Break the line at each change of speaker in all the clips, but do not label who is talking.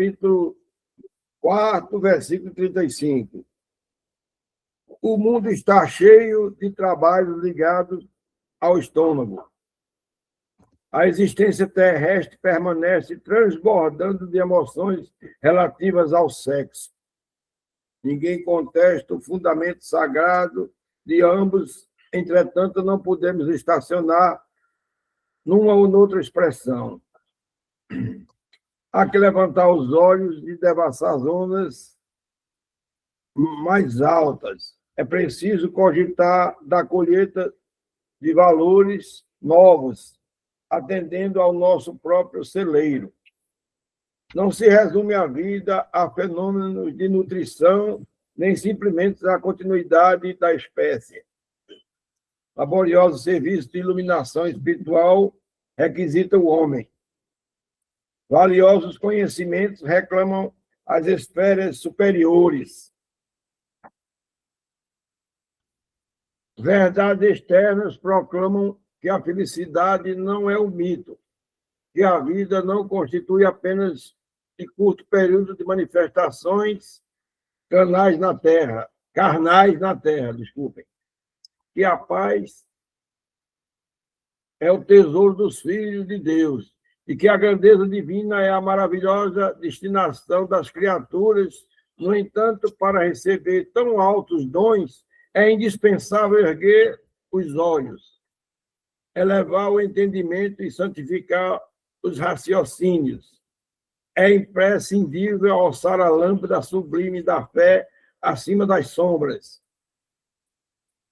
capítulo 4, versículo 35. O mundo está cheio de trabalhos ligados ao estômago. A existência terrestre permanece transbordando de emoções relativas ao sexo. Ninguém contesta o fundamento sagrado de ambos, entretanto, não podemos estacionar numa ou noutra expressão. Há que levantar os olhos e devassar zonas mais altas. É preciso cogitar da colheita de valores novos, atendendo ao nosso próprio celeiro. Não se resume a vida a fenômenos de nutrição, nem simplesmente a continuidade da espécie. Laborioso serviço de iluminação espiritual requisita o homem. Valiosos conhecimentos reclamam as esferas superiores. Verdades externas proclamam que a felicidade não é um mito, que a vida não constitui apenas de curto período de manifestações carnais na terra, desculpem, que a paz é o tesouro dos filhos de Deus e que a grandeza divina é a maravilhosa destinação das criaturas. No entanto, para receber tão altos dons, é indispensável erguer os olhos, elevar o entendimento e santificar os raciocínios. É imprescindível alçar a lâmpada sublime da fé acima das sombras.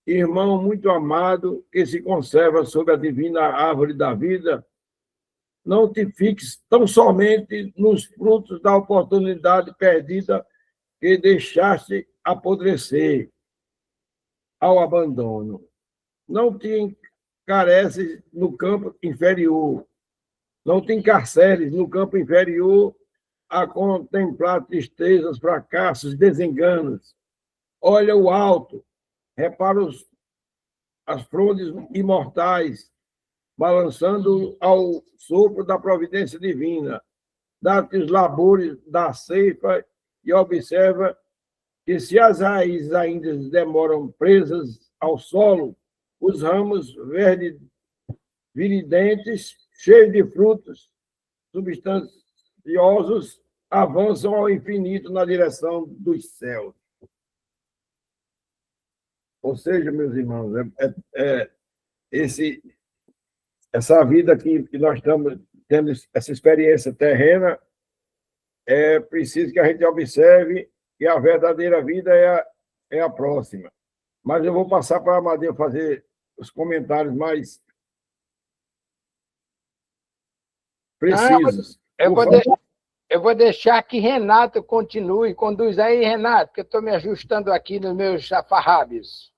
Irmão muito amado, que se conserva sob a divina árvore da vida, não te fixes tão somente nos frutos da oportunidade perdida que deixaste apodrecer ao abandono. Não te encareces no campo inferior, não te encarceres no campo inferior a contemplar tristezas, fracassos, desenganos. Olha o alto, repara as frondes imortais, balançando ao sopro da providência divina. Dá-te os labores da ceifa e observa que, se as raízes ainda demoram presas ao solo, os ramos verdes viridentes, cheios de frutos substanciosos, avançam ao infinito na direção dos céus. Ou seja, meus irmãos, essa vida que nós estamos tendo, essa experiência terrena, é preciso que a gente observe que a verdadeira vida é a próxima. Mas eu vou passar para a Amadeu fazer os comentários mais precisos.
Eu vou deixar que Renato continue. Conduz aí, Renato, que eu estou me ajustando aqui nos meus chafarrábios.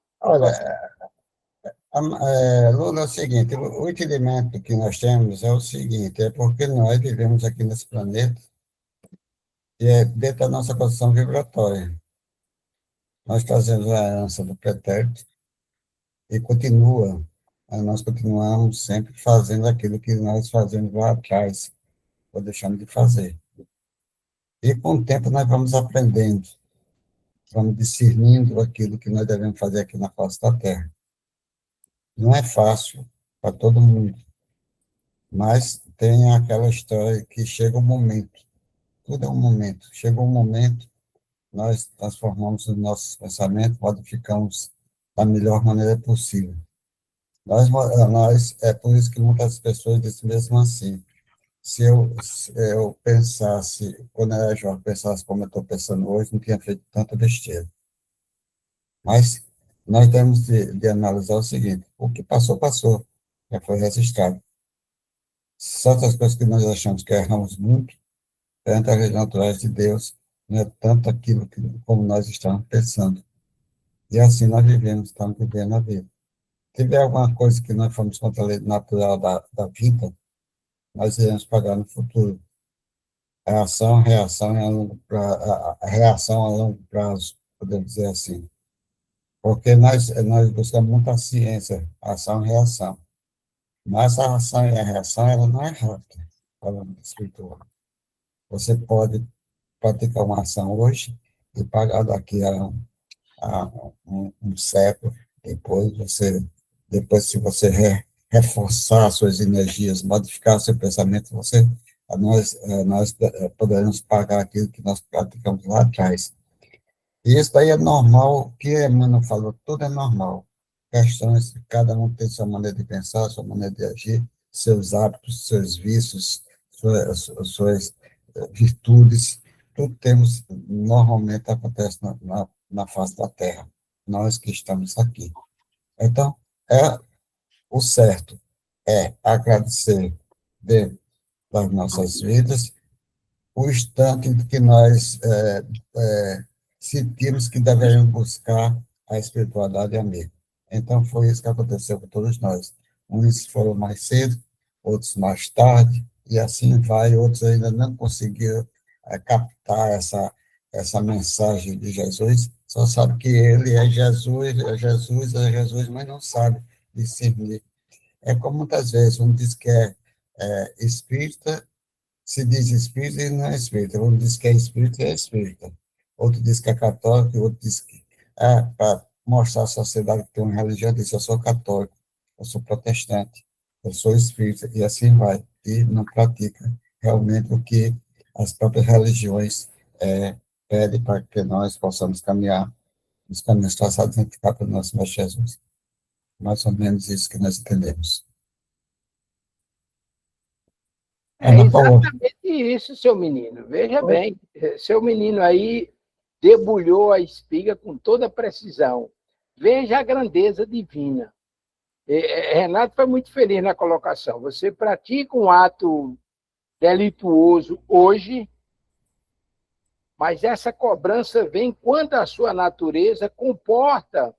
Olha, Lula, é o seguinte, o entendimento que nós temos é o seguinte, é porque nós vivemos aqui nesse planeta e é dentro da nossa condição vibratória. Nós trazemos a herança do pretérito e nós continuamos sempre fazendo aquilo que nós fazemos lá atrás, ou deixamos de fazer. E com o tempo nós vamos aprendendo, vamos discernindo aquilo que nós devemos fazer aqui na face da Terra. Não é fácil para todo mundo, mas tem aquela história que chega um momento, tudo é um momento, chega um momento, nós transformamos os nossos pensamentos, modificamos da melhor maneira possível. É por isso que muitas pessoas dizem mesmo assim, se eu pensasse, quando eu era jovem, pensasse como eu estou pensando hoje, não tinha feito tanta besteira. Mas nós temos de analisar o seguinte, o que passou, passou, já foi registrado. Certas coisas que nós achamos que erramos muito, perante as leis naturais de Deus, não é tanto aquilo como nós estamos pensando. E assim nós estamos vivendo a vida. Se tiver alguma coisa que nós fomos contra a lei natural da vida, nós iremos pagar no futuro. A reação a longo prazo, podemos dizer assim. Porque nós buscamos muita ciência, ação e reação. Mas a ação e a reação, ela não é rápida, falando espiritual. Você pode praticar uma ação hoje e pagar daqui a um século depois, se você reforçar suas energias, modificar seu pensamento, nós poderemos pagar aquilo que nós praticamos lá atrás. E isso daí é normal, o que Emmanuel falou, tudo é normal. Questões, cada um tem sua maneira de pensar, sua maneira de agir, seus hábitos, seus vícios, suas virtudes, tudo temos, normalmente acontece na face da Terra, nós que estamos aqui. Então, o certo é agradecer dentro das nossas vidas o instante em que nós sentimos que devemos buscar a espiritualidade amiga. Então, foi isso que aconteceu com todos nós. Uns foram mais cedo, outros mais tarde, e assim vai, outros ainda não conseguiram captar essa mensagem de Jesus, só sabe que ele é Jesus, é Jesus, é Jesus, mas não sabe discernir. É como muitas vezes um diz que é espírita, se diz espírita e não é espírita. Um diz que é espírita e é espírita. Outro diz que é católico, e outro diz que para mostrar à sociedade que tem uma religião, diz: eu sou católico, eu sou protestante, eu sou espírita, e assim vai. E não pratica realmente o que as próprias religiões pedem para que nós possamos caminhar nos caminhos traçados e ficar pelo nosso Mestre Jesus. Mais ou menos isso que nós entendemos.
É exatamente isso, seu menino. Veja bem, seu menino aí debulhou a espiga com toda precisão. Veja a grandeza divina. Renato foi muito feliz na colocação. Você pratica um ato delituoso hoje, mas essa cobrança vem quando a sua natureza comporta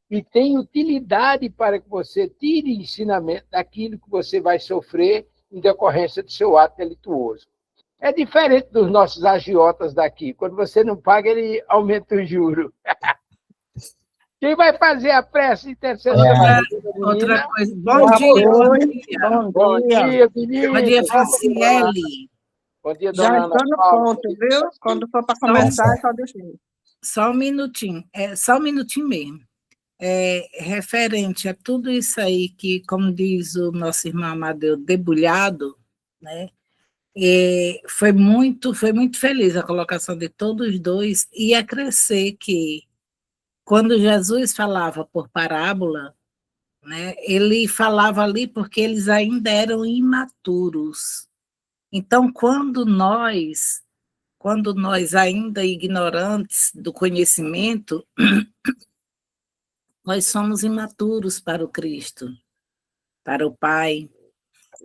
e tem utilidade para que você tire ensinamento daquilo que você vai sofrer em decorrência do seu ato delituoso. É diferente dos nossos agiotas daqui. Quando você não paga, ele aumenta o juro. Quem vai fazer a prece intercessão?
Outra coisa. Bom dia, bom dia.
Bom dia, menino.
Bom dia, Franciele.
Bom dia,
Já
dona Ana
estou no
Paula.
ponto, viu? Quando for para começar, só deixa eu.
Só um minutinho. Só um minutinho mesmo. Referente a tudo isso aí que, como diz o nosso irmão Amadeu, debulhado, né? Foi muito feliz a colocação de todos os dois e acrescer que quando Jesus falava por parábola, né, ele falava ali porque eles ainda eram imaturos. Então, quando nós ainda ignorantes do conhecimento, nós somos imaturos para o Cristo, para o Pai.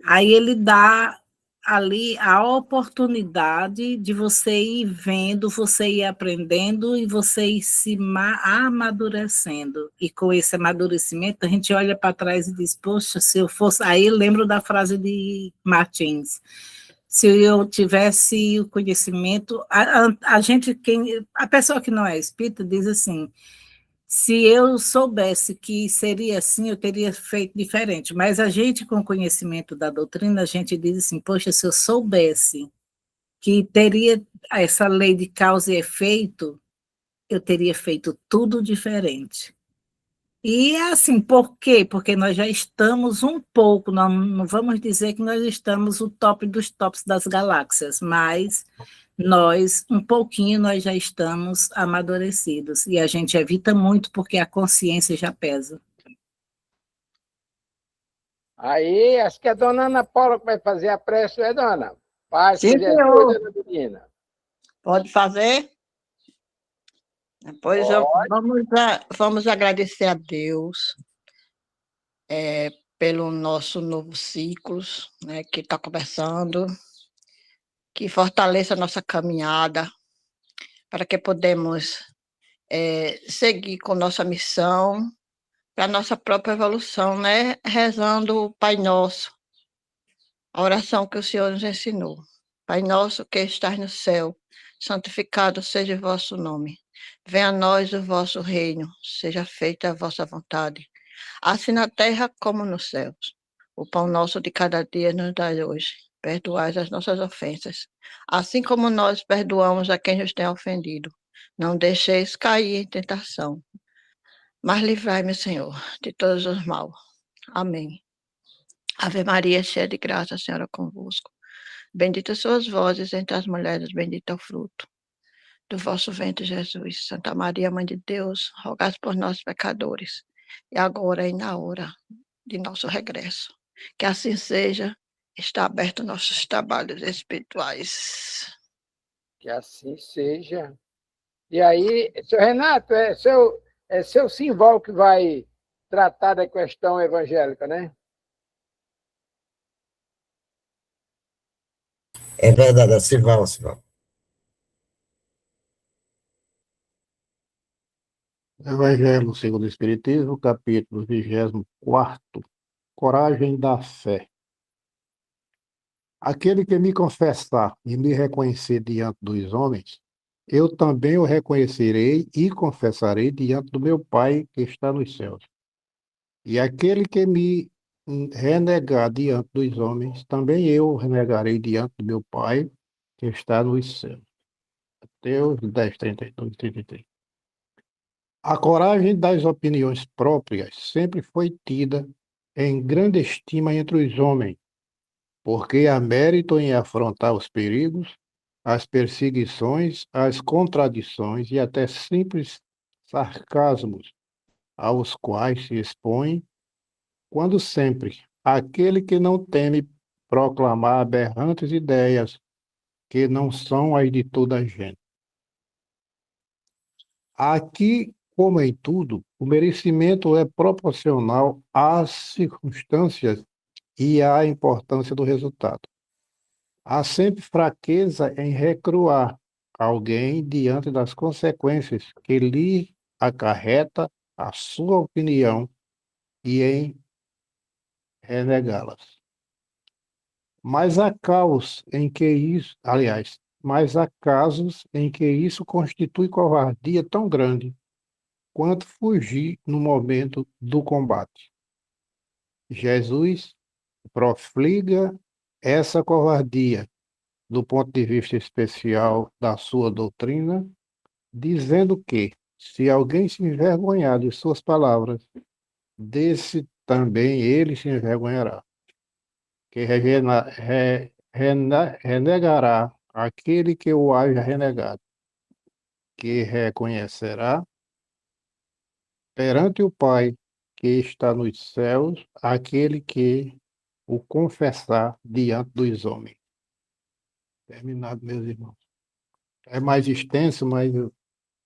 Aí ele dá ali a oportunidade de você ir vendo, você ir aprendendo e você ir se amadurecendo. E com esse amadurecimento, a gente olha para trás e diz, poxa, se eu fosse... Aí eu lembro da frase de Martins, se eu tivesse o conhecimento... A pessoa que não é espírita diz assim, se eu soubesse que seria assim, eu teria feito diferente. Mas a gente, com conhecimento da doutrina, a gente diz assim, poxa, se eu soubesse que teria essa lei de causa e efeito, eu teria feito tudo diferente. E é assim, por quê? Porque nós já estamos um pouco, não vamos dizer que nós estamos o top dos tops das galáxias, mas... um pouquinho, nós já estamos amadurecidos. E a gente evita muito porque a consciência já pesa.
Aí, acho que é a dona Ana Paula que vai fazer a prece, é, dona? Paz,
Sim, senhor.
menina.
Pode fazer? Pois vamos agradecer a Deus pelo nosso novo ciclo, né, que está começando, que fortaleça a nossa caminhada, para que podemos seguir com nossa missão, para a nossa própria evolução, né? Rezando o Pai Nosso, a oração que o Senhor nos ensinou. Pai nosso que estás no céu, santificado seja o vosso nome. Venha a nós o vosso reino, seja feita a vossa vontade, assim na terra como nos céus. O pão nosso de cada dia nos dai hoje. perdoai as nossas ofensas, assim como nós perdoamos a quem nos tem ofendido. Não deixeis cair em tentação, mas livrai-me, Senhor, de todos os mal. Amém. Ave Maria, cheia de graça, a Senhora é convosco. Bendita sois vós entre as mulheres, bendito é o fruto do vosso ventre, Jesus. Santa Maria, Mãe de Deus, rogai por nós, pecadores, e agora e na hora de nosso regresso. Que assim seja, está aberto nossos trabalhos espirituais.
Que assim seja. E aí, seu Renato, é seu Simval que vai tratar da questão evangélica, né?
É verdade, é Sival, Sival.
Evangelho segundo o Espiritismo, capítulo 24, Coragem da fé. Aquele que me confessar e me reconhecer diante dos homens, eu também o reconhecerei e confessarei diante do meu Pai que está nos céus. E aquele que me renegar diante dos homens, também eu o renegarei diante do meu Pai que está nos céus. Mateus 10, 32, 33. A coragem das opiniões próprias sempre foi tida em grande estima entre os homens, porque há mérito em afrontar os perigos, as perseguições, as contradições e até simples sarcasmos aos quais se expõe, quando sempre aquele que não teme proclamar aberrantes ideias que não são as de toda a gente. Aqui, como em tudo, o merecimento é proporcional às circunstâncias e à importância do resultado. Há sempre fraqueza em recruar alguém diante das consequências que lhe acarreta a sua opinião e em renegá-las. Mas há casos em que isso, mas há casos em que isso constitui covardia tão grande quanto fugir no momento do combate. Jesus profliga essa covardia do ponto de vista especial da sua doutrina, dizendo que, se alguém se envergonhar de suas palavras, desse também ele se envergonhará, que renegará aquele que o haja renegado, que reconhecerá perante o Pai que está nos céus aquele que o confessar diante dos homens. Terminado, meus irmãos. É mais extenso, mas eu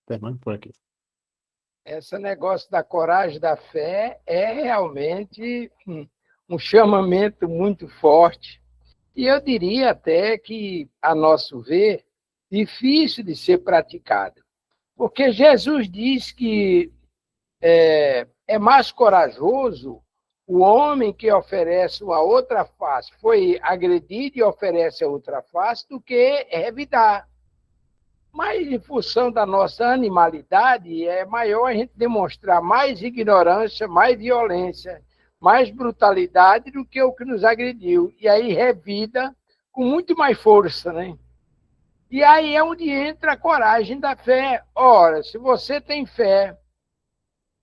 termino por aqui.
Esse negócio da coragem da fé é realmente um chamamento muito forte. E eu diria até que, a nosso ver, difícil de ser praticado. Porque Jesus diz que é mais corajoso o homem que oferece uma outra face, foi agredido e oferece a outra face, do que revidar. Mas, em função da nossa animalidade, é maior a gente demonstrar mais ignorância, mais violência, mais brutalidade do que o que nos agrediu. E aí revida com muito mais força, né? E aí é onde entra a coragem da fé. Ora, se você tem fé,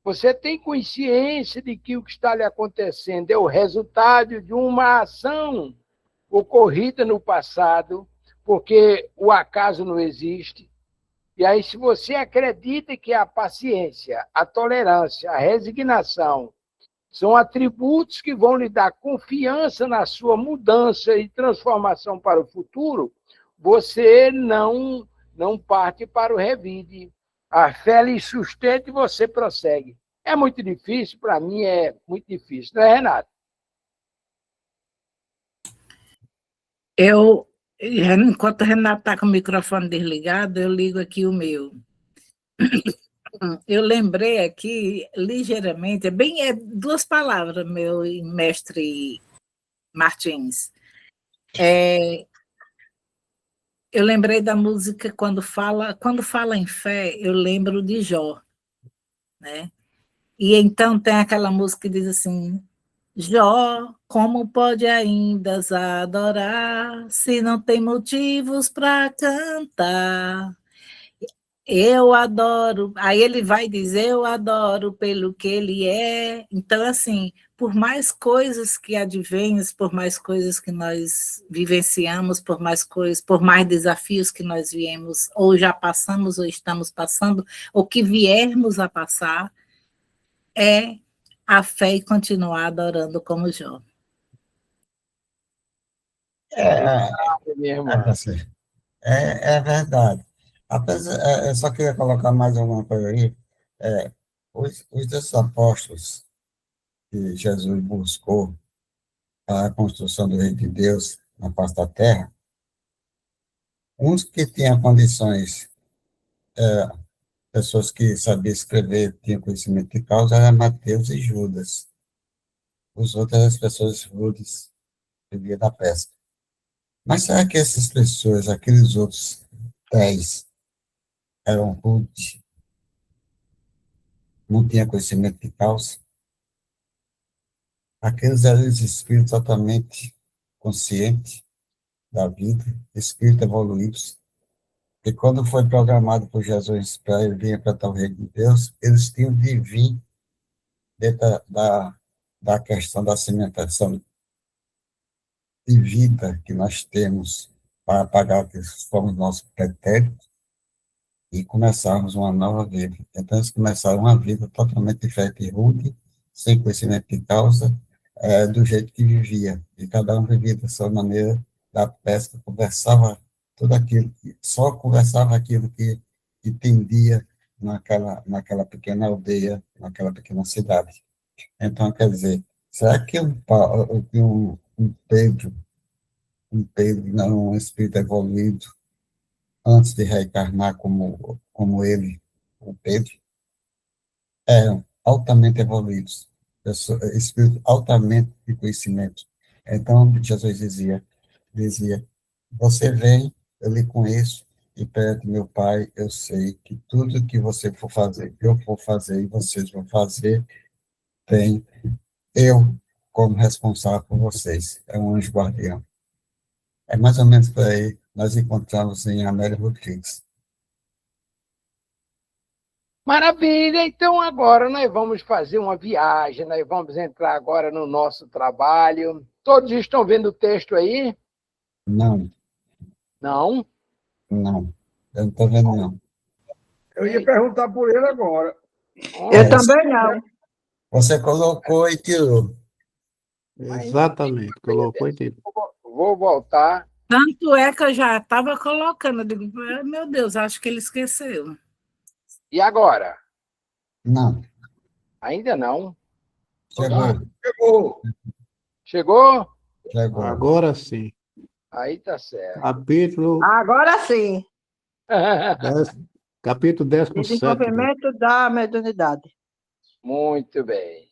você tem consciência de que o que está lhe acontecendo é o resultado de uma ação ocorrida no passado, porque o acaso não existe. E aí, se você acredita que a paciência, a tolerância, a resignação são atributos que vão lhe dar confiança na sua mudança e transformação para o futuro, você não parte para o revide. A fé lhe sustenta e você prossegue. É muito difícil, para mim é muito difícil, não é, Renato?
Enquanto o Renato está com o microfone desligado, eu ligo aqui o meu. Eu lembrei aqui, ligeiramente, duas palavras, meu mestre Martins. Eu lembrei da música quando fala em fé, eu lembro de Jó, né? E então tem aquela música que diz assim: Jó, como pode ainda adorar, se não tem motivos para cantar? Eu adoro. Aí ele vai dizer, eu adoro pelo que ele é. Então, assim, por mais coisas que advenham, por mais coisas que nós vivenciamos, por mais coisas, por mais desafios que nós viemos, ou já passamos, ou estamos passando, ou que viermos a passar, é a fé e continuar adorando como Jó.
É,
Minha
é,
irmã.
assim, é verdade. Eu só queria colocar mais alguma coisa aí. É, os desses apóstolos que Jesus buscou para a construção do reino de Deus na face da terra, uns que tinham condições, pessoas que sabiam escrever, tinham conhecimento de causa, eram Mateus e Judas. Os outros eram as pessoas rudes, que viviam da pesca. Mas será que essas pessoas, aqueles outros 10, eram rudes, não tinham conhecimento de causa? Aqueles eram os espíritos totalmente conscientes da vida, espíritos evoluídos, e quando foi programado por Jesus para ele vir para o reino de Deus, eles tinham de vir dentro da questão da cimentação de vida que nós temos para pagar o que fomos nossos pretéritos e começarmos uma nova vida. Então, eles começaram uma vida totalmente diferente e rude, sem conhecimento de causa, do jeito que vivia. E cada um vivia da sua maneira, da pesca, conversava tudo aquilo, só conversava aquilo que entendia naquela pequena aldeia, naquela pequena cidade. Então, quer dizer, será que um Pedro, não um espírito evoluído, antes de reencarnar como ele, o Pedro, eram altamente evoluídos, espíritos altamente de conhecimento. Então, Jesus dizia, você vem, eu lhe conheço, e perante meu Pai, eu sei que tudo que você for fazer, que eu for fazer e vocês vão fazer, tem eu como responsável por vocês. É um anjo guardião. É mais ou menos por aí, nós encontramos em Amélia Rodrigues.
Maravilha! Então, agora nós vamos fazer uma viagem, nós vamos entrar agora no nosso trabalho. Todos estão vendo o texto aí?
Não,
Não?
não, eu não estou vendo, não.
Eu ia perguntar por ele agora.
Eu também não.
Você colocou e tirou.
Exatamente, colocou e tirou.
Vou voltar.
Tanto é que eu já estava colocando, eu digo, meu Deus, acho que ele esqueceu.
E agora?
Não,
Ainda não.
chegou,
Chegou.
Chegou?
chegou.
Agora sim.
Aí tá certo.
Capítulo
Agora sim.
10, capítulo 17.
Desenvolvimento da mediunidade.
Muito bem.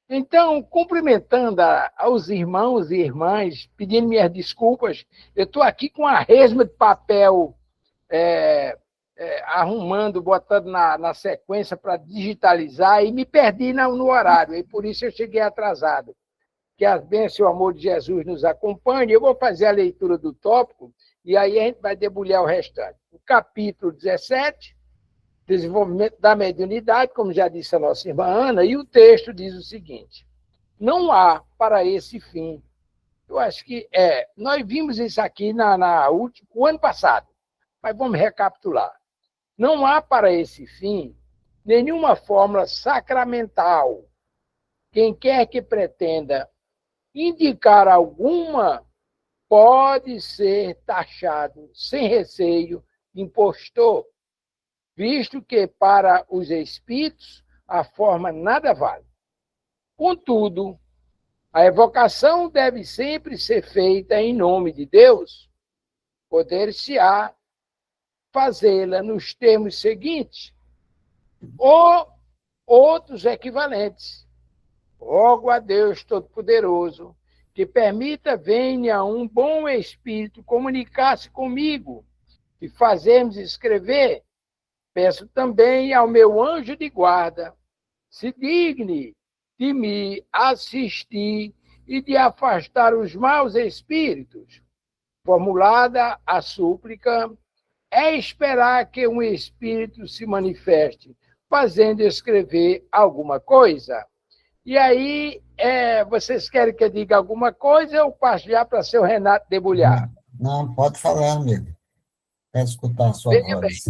Então, cumprimentando aos irmãos e irmãs, pedindo minhas desculpas, eu estou aqui com a resma de papel arrumando, botando na sequência para digitalizar e me perdi no horário, e por isso eu cheguei atrasado. Que a bênção e o amor de Jesus nos acompanhe. Eu vou fazer a leitura do tópico e aí a gente vai debulhar o restante. O capítulo 17, desenvolvimento da mediunidade, como já disse a nossa irmã Ana, e o texto diz o seguinte: não há para esse fim. Eu acho que nós vimos isso aqui o ano passado, mas vamos recapitular. Não há para esse fim nenhuma fórmula sacramental. Quem quer que pretenda indicar alguma pode ser taxado sem receio de impostor, visto que para os espíritos a forma nada vale. Contudo, a evocação deve sempre ser feita em nome de Deus. Poder-se-á fazê-la nos termos seguintes, ou outros equivalentes. Rogo a Deus Todo-Poderoso que permita venha um bom espírito comunicar-se comigo e fazermos escrever. Peço também ao meu anjo de guarda, se digne de me assistir e de afastar os maus espíritos. Formulada a súplica, é esperar que um espírito se manifeste, fazendo escrever alguma coisa. E aí, vocês querem que eu diga alguma coisa ou passo já para seu Renato debulhar?
Não, pode falar, amigo. Quero escutar a sua
Veja bem,
voz.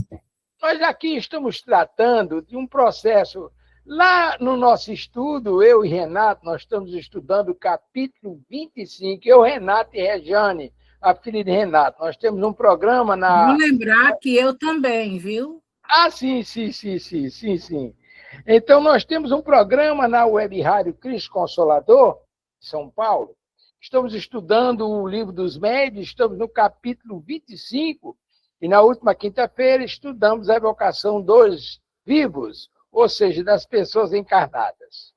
nós aqui estamos tratando de um processo. Lá no nosso estudo, eu e Renato, nós estamos estudando o capítulo 25, eu, Renato e Rejane, a filha de Renato. Nós temos um programa
Vou lembrar que eu também, viu?
sim. Então, nós temos um programa na Web Rádio Cristo Consolador, São Paulo. Estamos estudando o Livro dos Médiuns, estamos no capítulo 25, e na última quinta-feira estudamos a evocação dos vivos, ou seja, das pessoas encarnadas.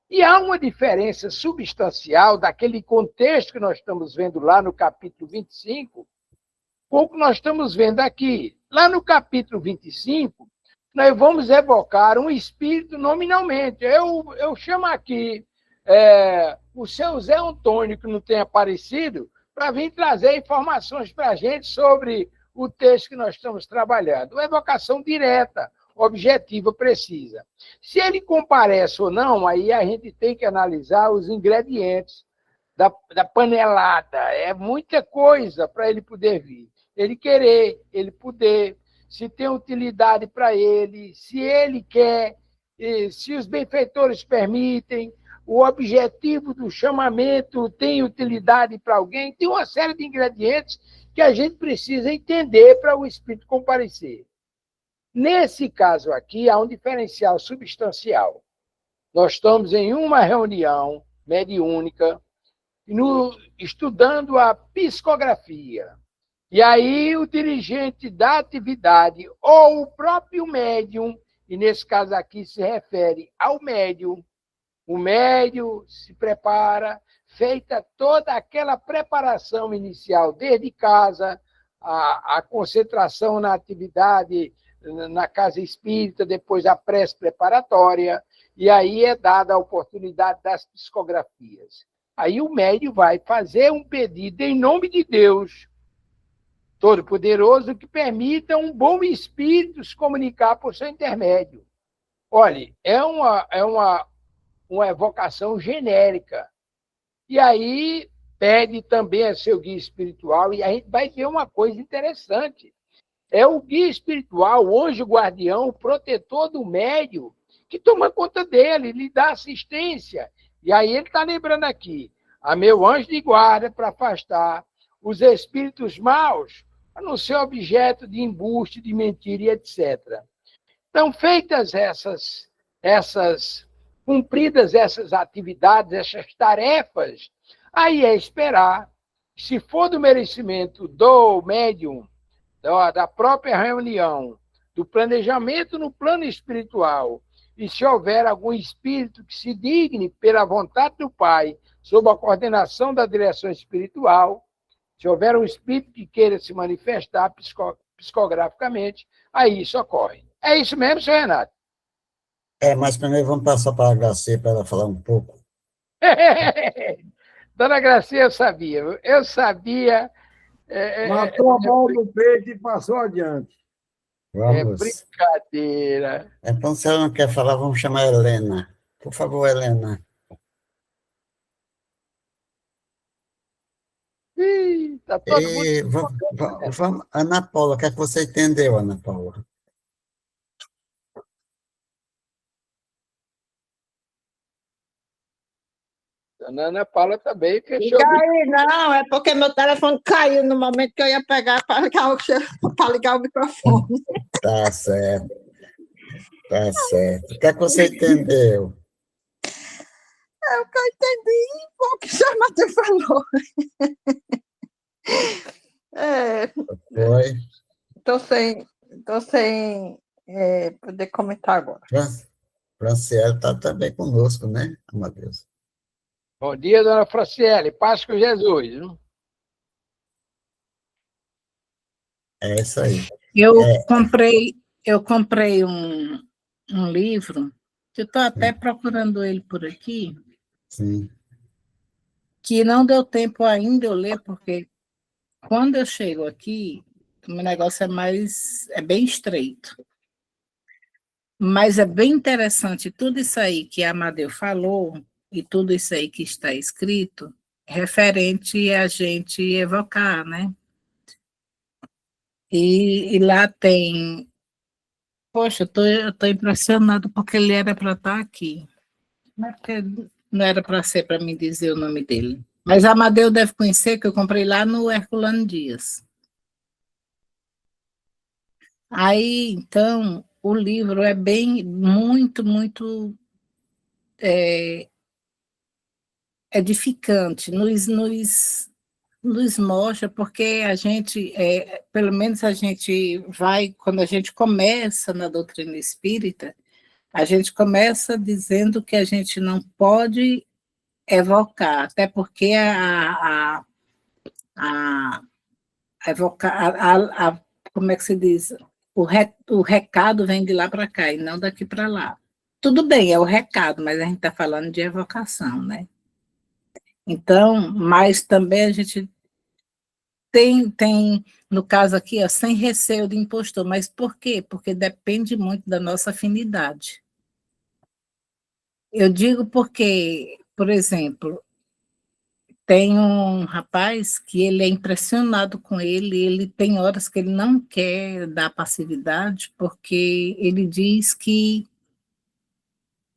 E há uma diferença substancial daquele contexto que nós estamos vendo lá no capítulo 25 com o que nós estamos vendo aqui. Lá no capítulo 25, nós vamos evocar um espírito nominalmente. Eu chamo aqui o seu Zé Antônio, que não tem aparecido, para vir trazer informações para a gente sobre o texto que nós estamos trabalhando. Uma evocação direta, objetiva, precisa. Se ele comparece ou não, aí a gente tem que analisar os ingredientes da panelada. É muita coisa para ele poder vir. Ele querer, ele poder, se tem utilidade para ele, se ele quer, se os benfeitores permitem, o objetivo do chamamento tem utilidade para alguém, tem uma série de ingredientes que a gente precisa entender para o espírito comparecer. Nesse caso aqui, há um diferencial substancial. Nós estamos em uma reunião mediúnica, estudando a psicografia. E aí o dirigente da atividade, ou o próprio médium, e nesse caso aqui se refere ao médium, o médium se prepara, feita toda aquela preparação inicial, desde casa, a concentração na atividade na casa espírita, depois a prece preparatória, e aí é dada a oportunidade das psicografias. Aí o médium vai fazer um pedido em nome de Deus Todo-Poderoso que permita um bom espírito se comunicar por seu intermédio. Olha, é uma evocação genérica. E aí pede também a seu guia espiritual, e a gente vai ver uma coisa interessante. É o guia espiritual, o anjo guardião, o protetor do médium, que toma conta dele, lhe dá assistência. E aí ele está lembrando aqui, a meu anjo de guarda para afastar os espíritos maus, a não ser objeto de embuste, de mentira e etc. Então, feitas cumpridas essas atividades, essas tarefas, aí é esperar, se for do merecimento do médium, da própria reunião, do planejamento no plano espiritual, e se houver algum espírito que se digne pela vontade do Pai, sob a coordenação da direção espiritual, se houver um espírito que queira se manifestar psicograficamente, aí isso ocorre. É isso mesmo, senhor Renato?
Mas primeiro vamos passar para a HC para ela falar um pouco.
Dona Gracia, eu sabia.
Matou a mão no peito e passou adiante.
Vamos.
É brincadeira.
Então, se ela não quer falar, vamos chamar a Helena. Por favor, Helena.
Está todo mundo...
Vamos, Ana Paula, o que é que você entendeu, Ana Paula?
Dona Ana Paula também fechou.
Não caiu, não, é porque meu telefone caiu no momento que eu ia pegar para ligar o microfone.
Tá certo. Tá certo. O que é que você entendeu?
Eu que entendi foi o que o senhor Matheus falou.
Foi?
Estou sem poder comentar agora.
Franciele está também conosco, né, Amadeus?
Bom dia, dona Franciele. Paz com Jesus. Viu?
É isso aí.
Eu comprei um livro Eu estou até procurando ele por aqui,
Sim.
que não deu tempo ainda eu ler, porque quando eu chego aqui, o meu negócio é bem estreito. Mas é bem interessante tudo isso aí que a Amadeu falou e tudo isso aí que está escrito, referente a gente evocar, né? E lá tem... Poxa, eu tô impressionado porque ele era para estar aqui. Não é porque não era para ser para me dizer o nome dele. Mas a Amadeu deve conhecer, que eu comprei lá no Herculano Dias. Aí, então, o livro é bem, muito edificante, nos mostra, porque a gente, pelo menos a gente vai, quando a gente começa na doutrina espírita, a gente começa dizendo que a gente não pode evocar, até porque a evocar, como é que se diz? O recado vem de lá para cá e não daqui para lá. Tudo bem, é o recado, mas a gente está falando de evocação, né? Então, mas também a gente tem, no caso aqui, ó, sem receio de impostor. Mas por quê? Porque depende muito da nossa afinidade. Eu digo porque, por exemplo, tem um rapaz que ele é impressionado com ele tem horas que ele não quer dar passividade, porque ele diz que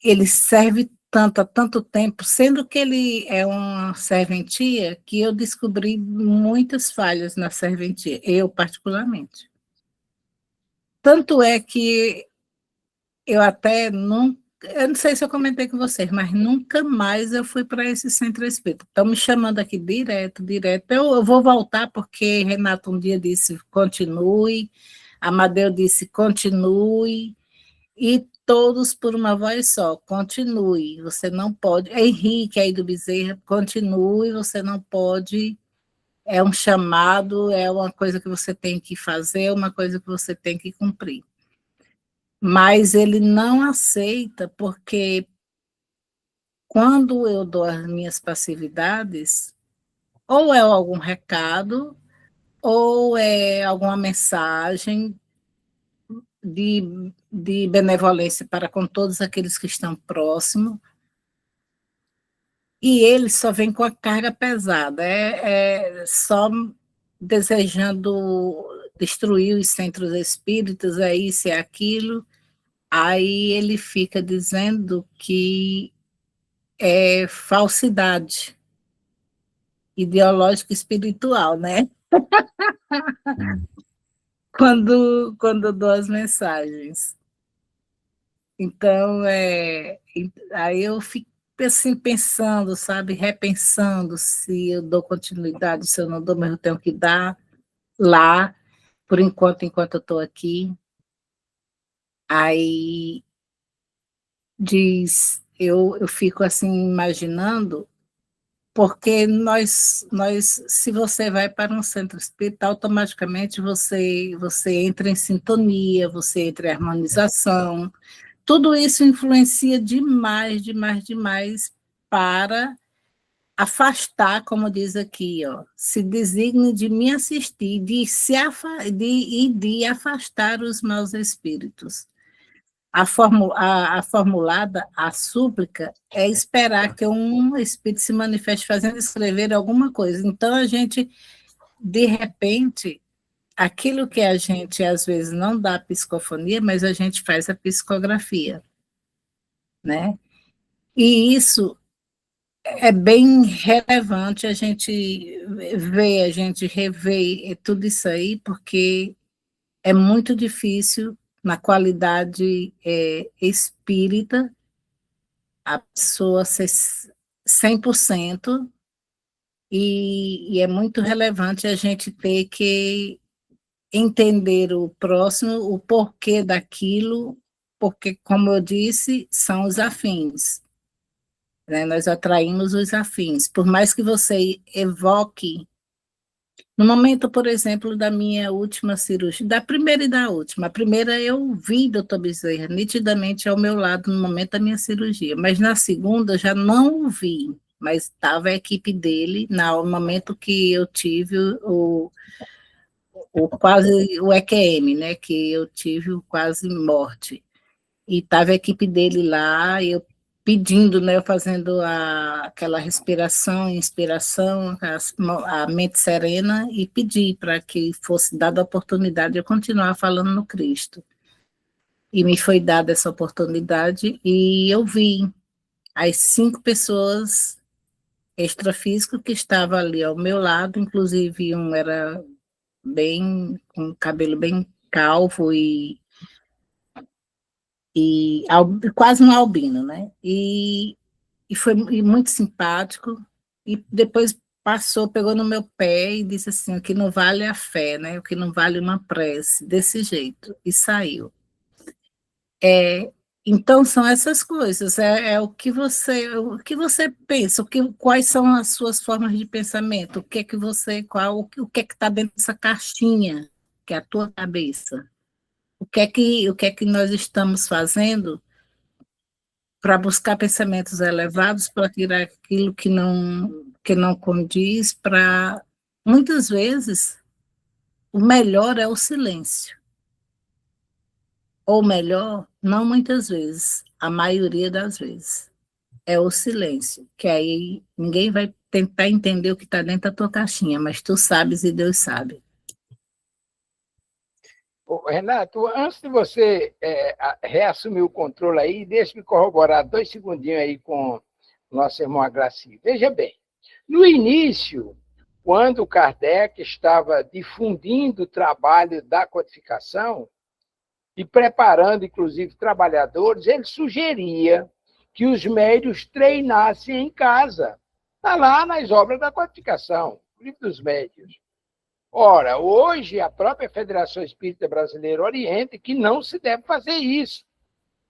ele serve tanto há tanto tempo, sendo que ele é uma serventia, que eu descobri muitas falhas na serventia, eu particularmente. Tanto é que eu até não, eu não sei se eu comentei com vocês, mas nunca mais eu fui para esse centro espírita. Estão me chamando aqui direto. Eu vou voltar porque Renato um dia disse continue, Amadeu disse continue, e todos por uma voz só, continue, você não pode, Henrique aí do Bezerra, continue, você não pode, é um chamado, é uma coisa que você tem que fazer, é uma coisa que você tem que cumprir. Mas ele não aceita, porque quando eu dou as minhas passividades, ou é algum recado, ou é alguma mensagem de benevolência para com todos aqueles que estão próximos, e ele só vem com a carga pesada, é só desejando destruir os centros espíritas, é isso, é aquilo. Aí ele fica dizendo que é falsidade ideológica e espiritual, né? Quando dou as mensagens. Então, aí eu fico assim, pensando, sabe, repensando se eu dou continuidade, se eu não dou, mas eu tenho que dar lá, por enquanto eu estou aqui. Aí eu fico assim imaginando, porque se você vai para um centro espírita, automaticamente você entra em sintonia, você entra em harmonização. Tudo isso influencia demais, demais, demais para afastar, como diz aqui, ó, se designe de me assistir, de afastar os maus espíritos. A formulada, a súplica, é esperar que um espírito se manifeste fazendo escrever alguma coisa. Então, a gente, de repente, aquilo que a gente, às vezes, não dá psicofonia, mas a gente faz a psicografia, né? E isso é bem relevante a gente ver, a gente rever tudo isso aí, porque é muito difícil, na qualidade espírita, a pessoa ser 100%, e é muito relevante a gente ter que entender o próximo, o porquê daquilo, porque, como eu disse, são os afins, né? Nós atraímos os afins. Por mais que você evoque No momento, por exemplo, da minha última cirurgia, da primeira e da última. A primeira eu vi doutor Bezerra nitidamente ao meu lado no momento da minha cirurgia, mas na segunda eu já não o vi, mas estava a equipe dele no momento que eu tive quase o EQM, né, que eu tive o quase morte. E estava a equipe dele lá, eu pedindo, né, eu fazendo aquela respiração, inspiração, a mente serena, e pedi para que fosse dada a oportunidade de eu continuar falando no Cristo. E me foi dada essa oportunidade, e eu vi as 5 pessoas extrafísicas que estavam ali ao meu lado, inclusive um era bem, com cabelo bem calvo quase um albino, né? E foi muito simpático, e depois passou, pegou no meu pé e disse assim, o que não vale é a fé, né? O que não vale uma prece, desse jeito, e saiu. Então, são essas coisas, é o que você pensa, quais são as suas formas de pensamento, o que é que você, o que é que está dentro dessa caixinha, que é a tua cabeça, o que é que nós estamos fazendo para buscar pensamentos elevados, para tirar aquilo que não condiz, para, muitas vezes, o melhor é o silêncio. Ou melhor, não muitas vezes, a maioria das vezes, é o silêncio, que aí ninguém vai tentar entender o que está dentro da tua caixinha, mas tu sabes e Deus sabe.
Renato, antes de você reassumir o controle aí, deixa-me corroborar 2 segundinhos aí com o nosso irmão Agraci. Veja bem, no início, quando Kardec estava difundindo o trabalho da codificação e preparando, inclusive, trabalhadores, ele sugeria que os médios treinassem em casa. Está lá nas obras da codificação, o livro dos médios. Ora, hoje a própria Federação Espírita Brasileira orienta que não se deve fazer isso.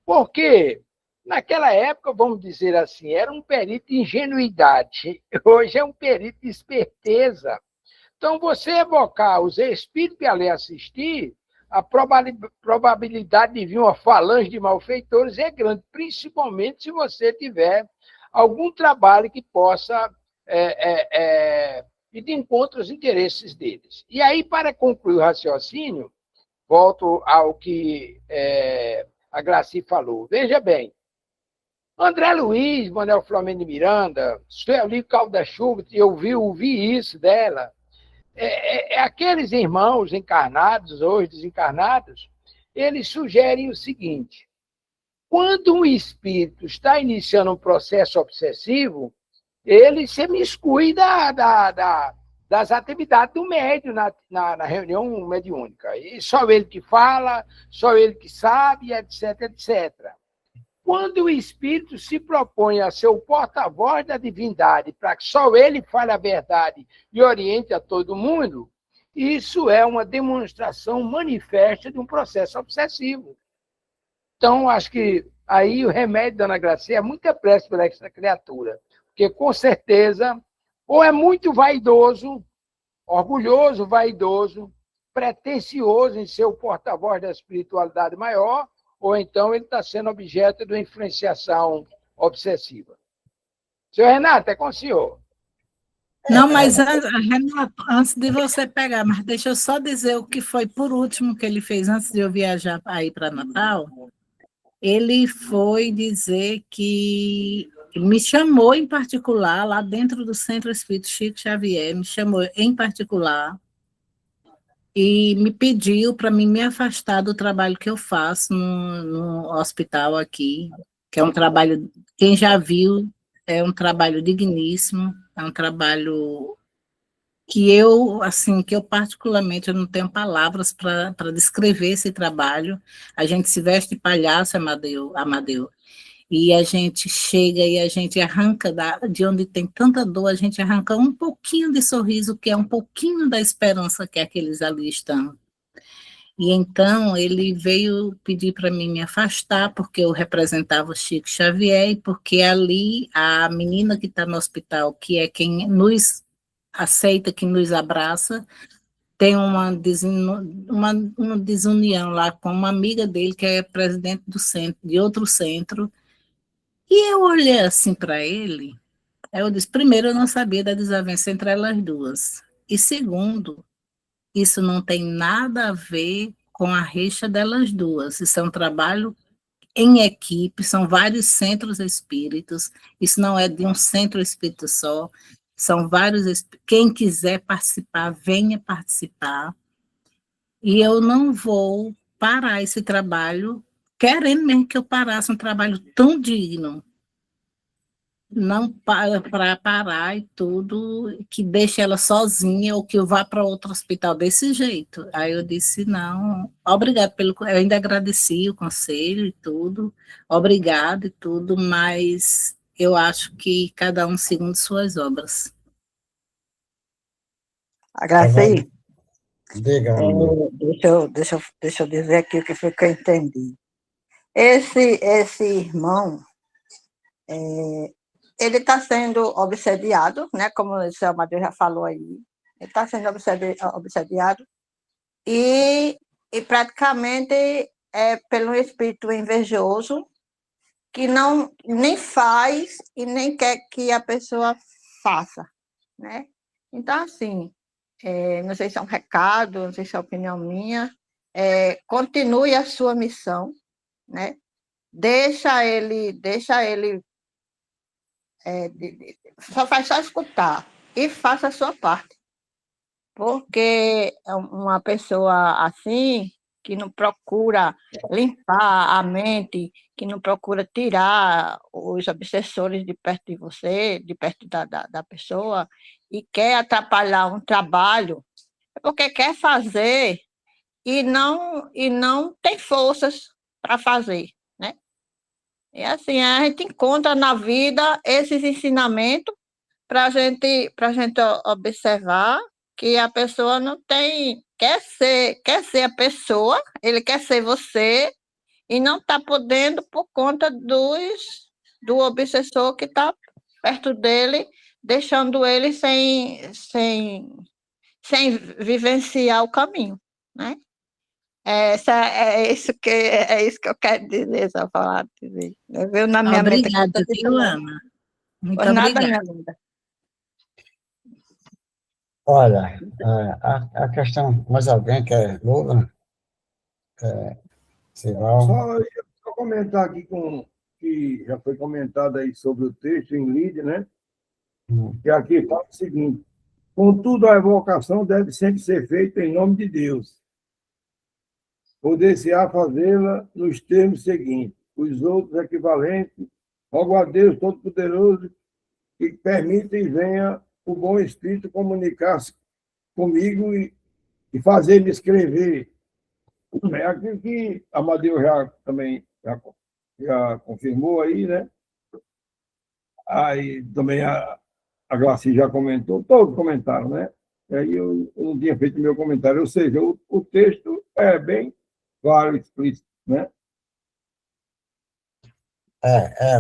Por quê? Naquela época, vamos dizer assim, era um perito de ingenuidade. Hoje é um perito de esperteza. Então, você evocar os espíritos que ali assistir, a probabilidade de vir uma falange de malfeitores é grande, principalmente se você tiver algum trabalho que possa ir de encontro aos interesses deles. E aí, para concluir o raciocínio, volto ao que a Graci falou. Veja bem, André Luiz, Manuel Flamengo de Miranda, Sueli Calda-Chuva, eu ouvi isso dela, aqueles irmãos encarnados, hoje desencarnados, eles sugerem o seguinte: quando um espírito está iniciando um processo obsessivo, ele se miscui das atividades do médium na reunião mediúnica. E só ele que fala, só ele que sabe, etc, etc. Quando o espírito se propõe a ser o porta-voz da divindade, para que só ele fale a verdade e oriente a todo mundo, isso é uma demonstração manifesta de um processo obsessivo. Então, acho que aí o remédio da Ana Gracia é muita prece para essa criatura, porque, com certeza, ou é muito vaidoso, orgulhoso, vaidoso, pretensioso em ser o porta-voz da espiritualidade maior, ou então ele está sendo objeto de uma influenciação obsessiva. Senhor Renato, é com o senhor.
Não, mas, Renato, antes de você pegar, mas deixa eu só dizer o que foi por último que ele fez antes de eu viajar aí para Natal. Ele foi dizer que ele me chamou em particular, lá dentro do Centro Espírita Chico Xavier, me chamou em particular e me pediu para mim me afastar do trabalho que eu faço no hospital aqui, que é um trabalho, quem já viu, é um trabalho digníssimo, é um trabalho que eu particularmente, eu não tenho palavras para descrever esse trabalho. A gente se veste de palhaço, Amadeu, e a gente chega e a gente arranca de onde tem tanta dor, a gente arranca um pouquinho de sorriso, que é um pouquinho da esperança que aqueles ali estão. E então ele veio pedir para mim me afastar, porque eu representava o Chico Xavier, e porque ali a menina que está no hospital, que é quem nos aceita, que nos abraça. Tem uma desunião lá com uma amiga dele, que é presidente do centro, de outro centro. E eu olhei assim para ele, aí eu disse, primeiro, eu não sabia da desavença entre elas duas. E segundo, isso não tem nada a ver com a rixa delas duas. Isso é um trabalho em equipe, são vários centros espíritas, isso não é de um centro espírita só, são vários. Quem quiser participar, venha participar. E eu não vou parar esse trabalho, querendo mesmo que eu parasse um trabalho tão digno, não para parar e tudo, que deixe ela sozinha ou que eu vá para outro hospital desse jeito. Aí eu disse, não, obrigado pelo... Eu ainda agradeci o conselho e tudo, obrigado e tudo, mas eu acho que cada um segundo suas obras.
Agraci,
Diga,
deixa eu dizer aqui o que foi que eu entendi. Esse irmão, ele está sendo obsediado, né? Como o seu Amadeu já falou aí, ele está sendo obsediado e praticamente é pelo espírito invejoso que não nem faz e nem quer que a pessoa faça, né? Então, assim, não sei se é um recado, não sei se é opinião minha, continue a sua missão, né? Deixa ele só escutar e faça a sua parte, porque uma pessoa assim, que não procura limpar a mente, que não procura tirar os obsessores de perto de você, de perto da pessoa, e quer atrapalhar um trabalho, é porque quer fazer e não tem forças para fazer, né? E assim, a gente encontra na vida esses ensinamentos para a gente observar que a pessoa não tem, quer ser a pessoa, ele quer ser você, e não está podendo por conta do obsessor que está perto dele, deixando ele sem vivenciar o caminho, né? É isso que eu quero dizer, só falar, dizer. Veio na minha mente.
Obrigada, viu, Ana? Muito
Por nada,
obrigada.
minha linda.
olha, a questão, mais alguém quer, Lula, Sival?
Só comentar aqui que já foi comentado aí sobre o texto em Lide, né? Que aqui fala o seguinte: contudo, a evocação deve sempre ser feita em nome de Deus. Poder-se-á fazê-la nos termos seguintes: os outros equivalentes, rogo a Deus Todo-Poderoso que permita e venha o bom Espírito comunicar-se comigo e fazer-me escrever. É aquilo que Amadeu já também já confirmou aí, né? Aí também a Glaci já comentou, todos comentaram, né? E aí eu não tinha feito meu comentário, ou seja, o texto é bem claro, explícito, né?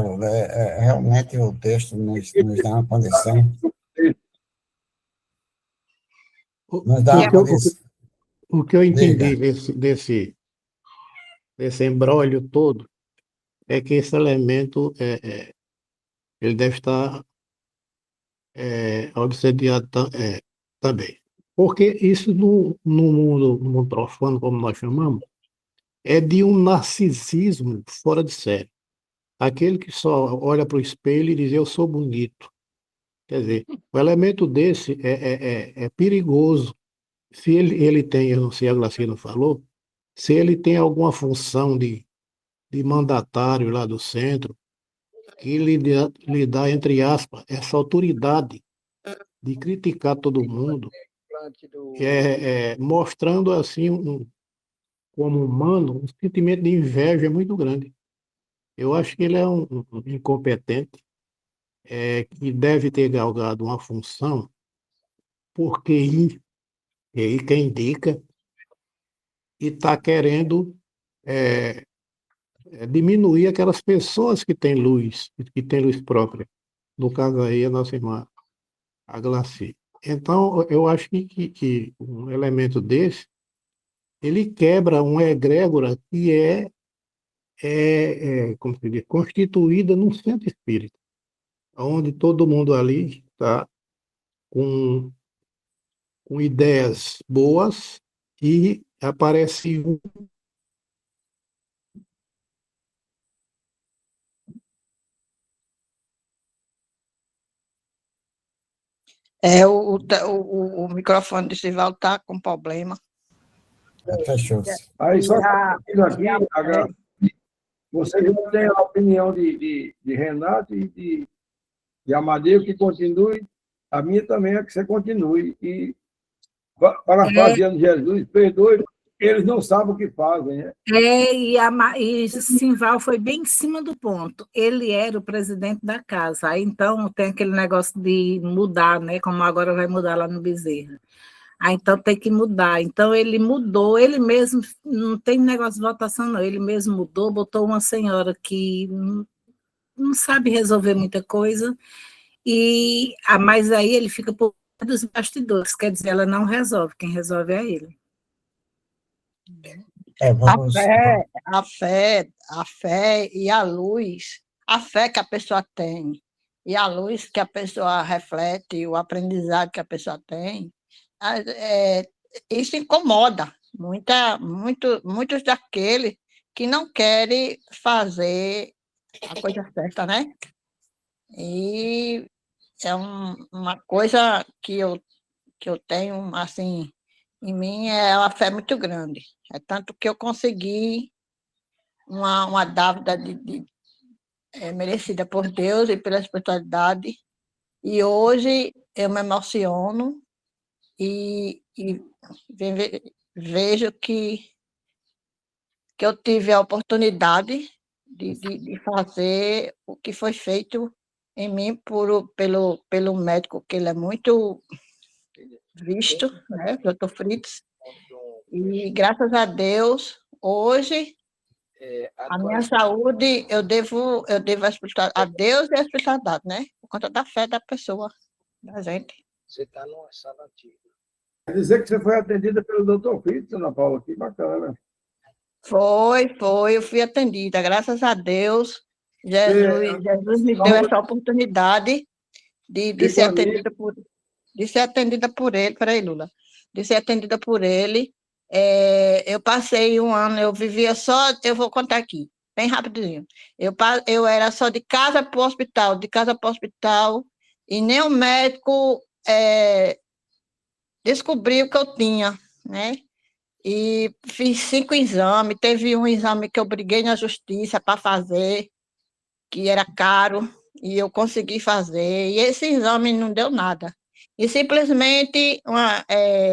Lula, realmente o texto nos dá uma condição,
O,
nos dá
o
uma
que eu,
condição,
o que eu entendi
diga.
desse imbróglio todo é que esse elemento ele deve estar obsediado também. Porque isso no mundo profano, como nós chamamos, é de um narcisismo fora de série. Aquele que só olha para o espelho e diz, eu sou bonito. Quer dizer, o elemento desse é perigoso. Se ele tem, eu não sei, a Glaciana falou, se ele tem alguma função de mandatário lá do centro, que lhe dá, entre aspas, essa autoridade de criticar todo mundo, mostrando assim, como humano, um sentimento de inveja muito grande. Eu acho que ele é um incompetente, que deve ter galgado uma função, porque e quem indica, e está querendo diminuir aquelas pessoas que têm luz própria. No caso aí, a nossa irmã, a Glaci. Então, eu acho que um elemento desse, ele quebra uma egrégora que como se diz, constituída num centro espírita, onde todo mundo ali está com, com ideias boas e aparece um.
O microfone de Sivaldo está com problema.
Fechou-se.
Aí só
Já-
aqui, você já tem a opinião de Renato e de Amadeu, que continue. A minha também é que você continue. E, parafraseando Jesus, perdoe, eles não sabem o que fazem. Né?
E Simval foi bem em cima do ponto. Ele era o presidente da casa. Aí, então, tem aquele negócio de mudar, né? Como agora vai mudar lá no Bezerra. Aí, então, tem que mudar. Então, ele mudou, ele mesmo, não tem negócio de votação, não. Ele mesmo mudou, botou uma senhora que não sabe resolver muita coisa, mas aí ele fica por dos bastidores, quer dizer, ela não resolve, quem resolve é ele.
A fé e a luz, a fé que a pessoa tem e a luz que a pessoa reflete, o aprendizado que a pessoa tem, isso incomoda muitos daqueles que não querem fazer a coisa certa, né? E é uma coisa que eu tenho, assim, em mim, é uma fé muito grande. É tanto que eu consegui uma dávida merecida por Deus e pela espiritualidade, e hoje eu me emociono e vejo que eu tive a oportunidade de fazer o que foi feito em mim pelo médico, que ele é muito visto, né, Dr. Fritz, e graças a Deus, hoje, a minha saúde eu devo a Deus e à espiritualidade, né, por conta da fé da pessoa, da gente.
Você está numa sala antiga.
Quer dizer que você foi atendida pelo Dr. Fritz, Ana Paula, que bacana.
Foi, eu fui atendida, graças a Deus, Jesus me deu essa oportunidade de ser atendida por ele, peraí, Lula, de ser atendida por ele. Eu passei um ano, eu vivia só, eu vou contar aqui, bem rapidinho, eu era só de casa para o hospital, e nem o médico descobriu o que eu tinha, né? E fiz 5 exames, teve um exame que eu briguei na justiça para fazer, que era caro, e eu consegui fazer, e esse exame não deu nada. E simplesmente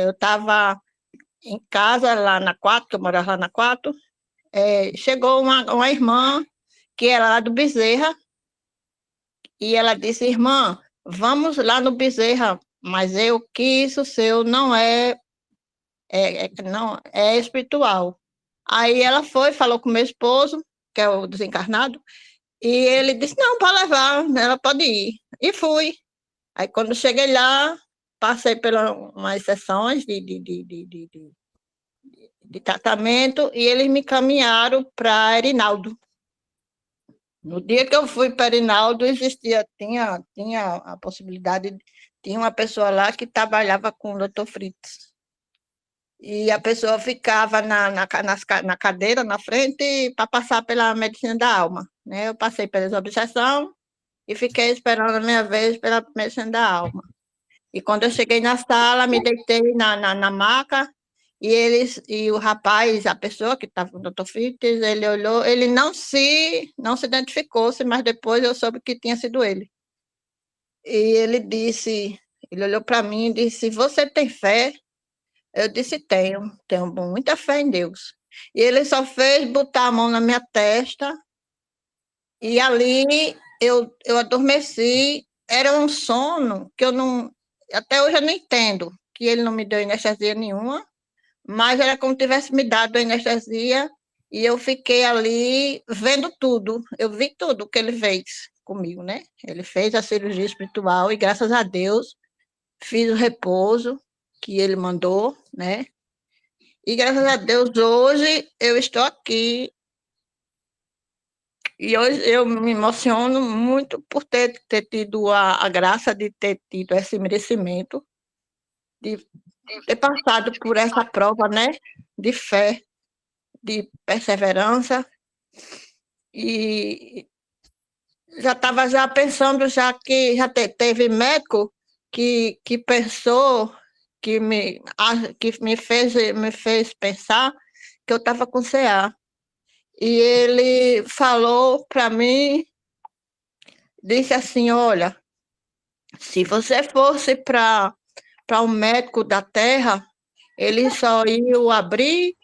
eu estava em casa, lá na 4, que eu morava lá na 4, chegou uma irmã, que era lá do Bezerra, e ela disse: irmã, vamos lá no Bezerra, mas que isso seu não não é espiritual. Aí ela falou com meu esposo, que é o desencarnado, e ele disse: não, pode levar, ela pode ir. E fui. Aí, quando cheguei lá, passei por umas sessões de tratamento e eles me caminharam para Erinaldo. No dia que eu fui para Erinaldo, tinha a possibilidade, tinha uma pessoa lá que trabalhava com o Dr. Fritz. E a pessoa ficava na cadeira, na frente, para passar pela medicina da alma. Né? Eu passei pela desobsessão e fiquei esperando a minha vez pela medicina da alma. E quando eu cheguei na sala, me deitei na maca, e o rapaz, a pessoa que estava com o Dr. Fritz, ele olhou, ele não se identificou, mas depois eu soube que tinha sido ele. E ele olhou para mim e disse: você tem fé? Eu disse: tenho muita fé em Deus. E ele só fez botar a mão na minha testa, e ali eu adormeci. Era um sono que até hoje eu não entendo, que ele não me deu anestesia nenhuma, mas era como se tivesse me dado anestesia, e eu fiquei ali vendo tudo, eu vi tudo que ele fez comigo, né? Ele fez a cirurgia espiritual, e graças a Deus fiz o repouso que ele mandou, né? E graças a Deus, hoje eu estou aqui. E hoje eu me emociono muito por ter tido a graça de ter tido esse merecimento, de ter passado por essa prova, né? De fé, de perseverança. E já estava já pensando, já que já teve médico que pensou, que me fez pensar que eu estava com CA. E ele falou para mim, disse assim, olha, se você fosse para um médico da terra, ele só ia abrir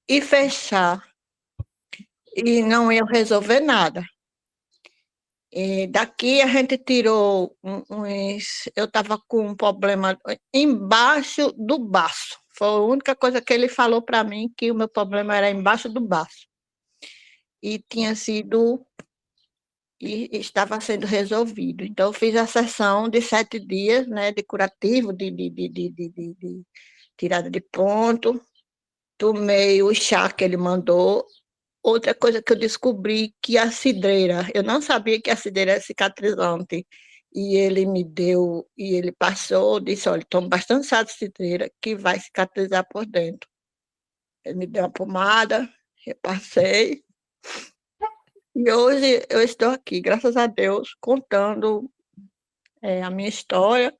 e fechar, e não ia resolver nada. E daqui a gente tirou eu estava com um problema embaixo do baço. Foi a única coisa que ele falou para mim, que o meu problema era embaixo do baço. E tinha sido, e estava sendo resolvido. Então, eu fiz a sessão de 7 dias, né, de curativo, de tirada de ponto, tomei o chá que ele mandou. Outra coisa que eu descobri, que a cidreira, eu não sabia que a cidreira é cicatrizante, e ele me deu, e ele passou, disse, olha, toma bastante chá de cidreira, que vai cicatrizar por dentro. Ele me deu uma pomada, eu passei, e hoje eu estou aqui, graças a Deus, contando a minha história,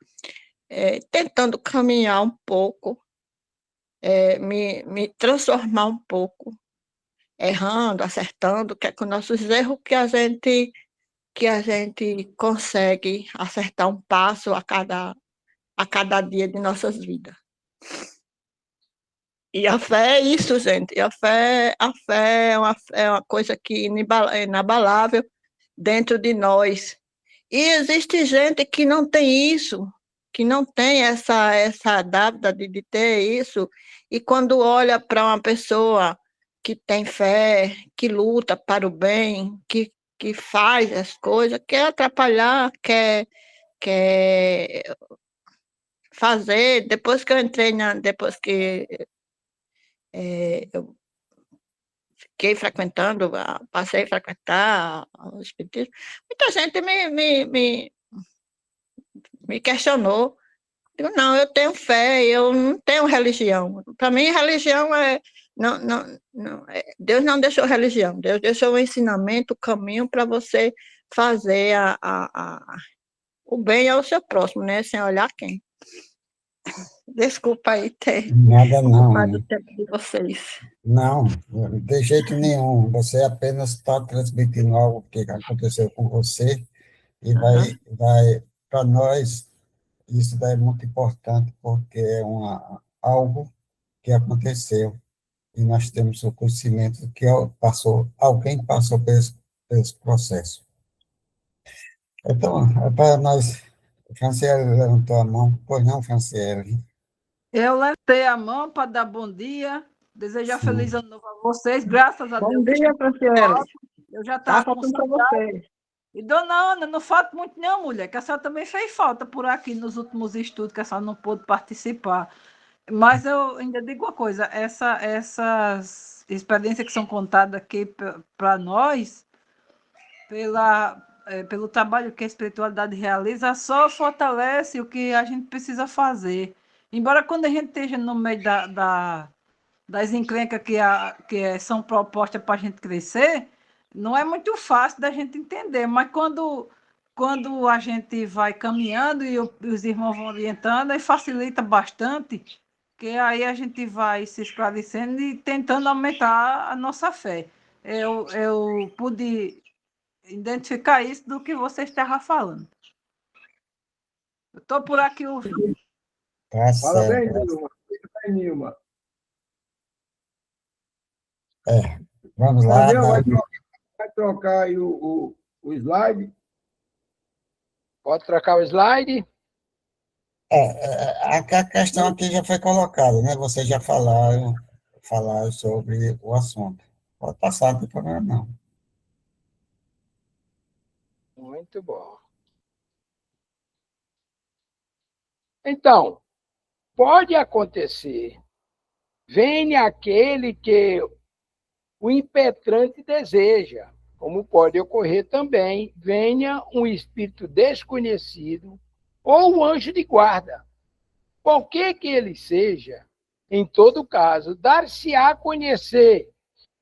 tentando caminhar um pouco, me transformar um pouco, errando, acertando, que é com nossos erros que a gente consegue acertar um passo a cada dia de nossas vidas. E a fé é isso, gente. A fé é uma coisa que é inabalável dentro de nós. E existe gente que não tem isso, que não tem essa dávida de ter isso, e quando olha para uma pessoa que tem fé, que luta para o bem, que faz as coisas, quer atrapalhar, quer fazer. Depois que eu entrei, depois que eu fiquei frequentando, passei a frequentar o Espiritismo, muita gente me questionou. Digo, não, eu tenho fé, eu não tenho religião. Para mim, religião é. Não, não, não, Deus não deixou religião, Deus deixou o ensinamento, o caminho para você fazer o bem ao seu próximo, né? Sem olhar quem. Desculpa aí ter
Nada
ocupado
não,
o tempo de vocês.
não, de jeito nenhum. Você apenas está transmitindo algo que aconteceu com você e
Uhum.
para nós, isso daí é muito importante porque é algo que aconteceu e nós temos o conhecimento que alguém passou por esse processo. Então, é para nós, Franciele levantou a mão, pois não, Franciele?
Eu levantei a mão para dar bom dia, desejar feliz
Sim.
ano novo a vocês, graças a
Bom
Deus.
dia, Franciele.
Eu já
Tá
estava com
faltando para
saudade.
você.
E dona Ana, não falta muito não, mulher, que a senhora também fez falta por aqui nos últimos estudos, que a senhora não pôde participar. Mas eu ainda digo uma coisa, essas experiências que são contadas aqui para nós, pelo trabalho que a espiritualidade realiza, só fortalece o que a gente precisa fazer. Embora quando a gente esteja no meio das encrencas são propostas para a gente crescer, não é muito fácil da gente entender, mas quando a gente vai caminhando e os irmãos vão orientando, aí facilita bastante, que aí a gente vai se esclarecendo e tentando aumentar a nossa fé. Eu pude identificar isso do que você estava falando. Eu estou por aqui ouvindo.
Tá
Parabéns,
certo.
Nilma. Parabéns, Nilma.
Vamos lá,
Gabriel, vai trocar aí o slide?
Pode trocar o slide?
a questão aqui já foi colocada, né? Vocês já falaram sobre o assunto. Pode passar, não tem problema não.
Muito bom. Então, pode acontecer, venha aquele que o impetrante deseja, como pode ocorrer também, venha um espírito desconhecido ou um anjo de guarda. Qualquer que ele seja, em todo caso, dar-se-á a conhecer,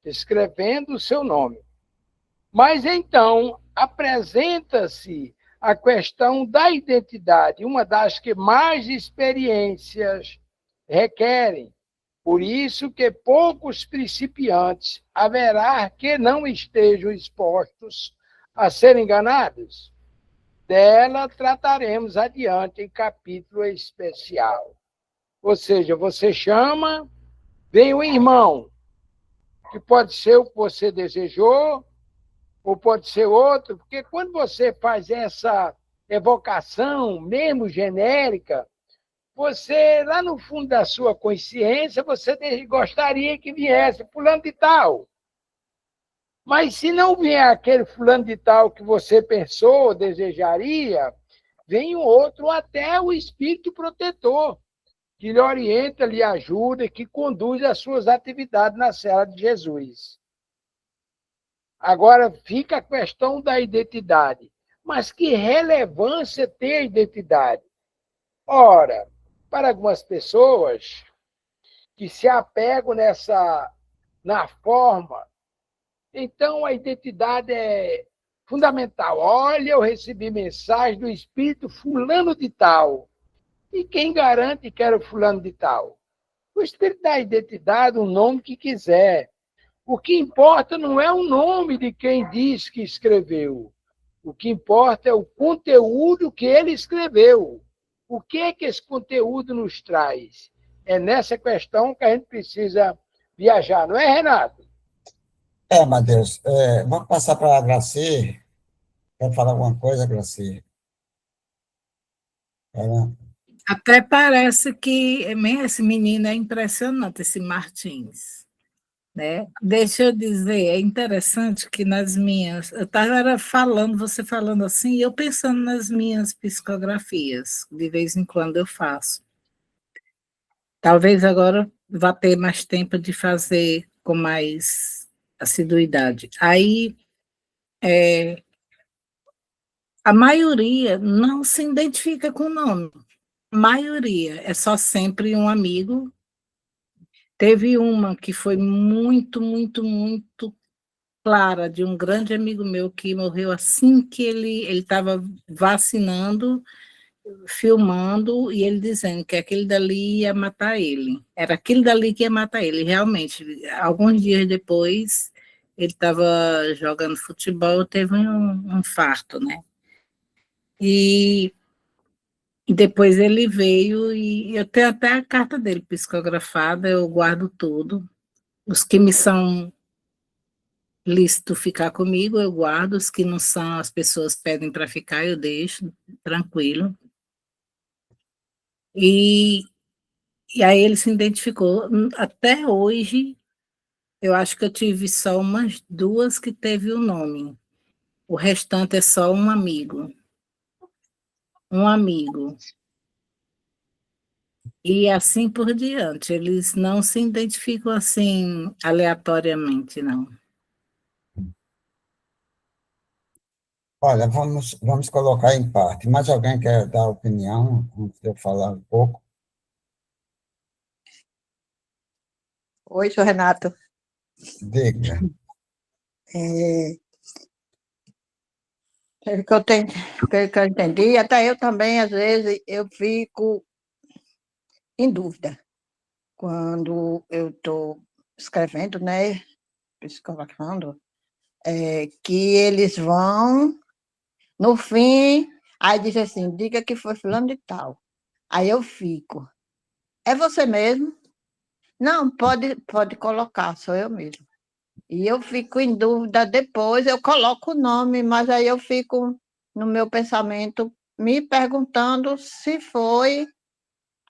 escrevendo o seu nome. Mas então, apresenta-se a questão da identidade, uma das que mais experiências requerem. Por isso que poucos principiantes haverá que não estejam expostos a serem enganados. Dela trataremos adiante em capítulo especial. Ou seja, você chama, vem o irmão, que pode ser o que você desejou, ou pode ser outro, porque quando você faz essa evocação, mesmo genérica, você, lá no fundo da sua consciência, você gostaria que viesse fulano de tal. Mas se não vier aquele fulano de tal que você pensou, desejaria, vem um outro, até o espírito protetor, que lhe orienta, lhe ajuda, que conduz as suas atividades na cela de Jesus. Agora fica a questão da identidade. Mas que relevância tem a identidade? Ora, para algumas pessoas que se apegam na forma, então a identidade é fundamental. Olha, eu recebi mensagem do espírito fulano de tal. E quem garante que era o fulano de tal? O espírito dá a identidade, o nome que quiser. O que importa não é o nome de quem diz que escreveu. O que importa é o conteúdo que ele escreveu. O que é que esse conteúdo nos traz? É nessa questão que a gente precisa viajar, não é, Renato?
Matheus, vamos passar para a Graci. Quer falar alguma coisa, Graci?
Até parece que esse menino é impressionante, esse Martins. Né? Deixa eu dizer, é interessante que eu estava falando, você falando assim, e eu pensando nas minhas psicografias, de vez em quando eu faço. Talvez agora vá ter mais tempo de fazer com mais assiduidade. Aí, a maioria não se identifica com o nome. A maioria é só sempre um amigo. Teve uma que foi muito, muito, muito clara, de um grande amigo meu que morreu assim que ele estava vacinando, filmando, e ele dizendo que aquele dali ia matar ele. Era aquele dali que ia matar ele. Realmente, alguns dias depois, ele estava jogando futebol, teve um infarto, né? E depois ele veio, e eu tenho até a carta dele psicografada, eu guardo tudo. Os que me são lícito ficar comigo, eu guardo, os que não são, as pessoas pedem para ficar, eu deixo, tranquilo. E, e aí ele se identificou. Até hoje, eu acho que eu tive só umas 2 que teve o nome. O restante é só um amigo. Um amigo. E assim por diante. Eles não se identificam assim aleatoriamente, não.
Olha, vamos colocar em parte. Mais alguém quer dar opinião antes de eu falar um pouco?
Oi, senhor Renato.
Diga.
Pelo que eu entendi, até eu também, às vezes, eu fico em dúvida quando eu estou escrevendo, né, psicografando, que eles vão, no fim, aí diz assim, diga que foi fulano de tal. Aí eu fico, é você mesmo? Não, pode colocar, sou eu mesmo. E eu fico em dúvida, depois eu coloco o nome, mas aí eu fico no meu pensamento me perguntando se foi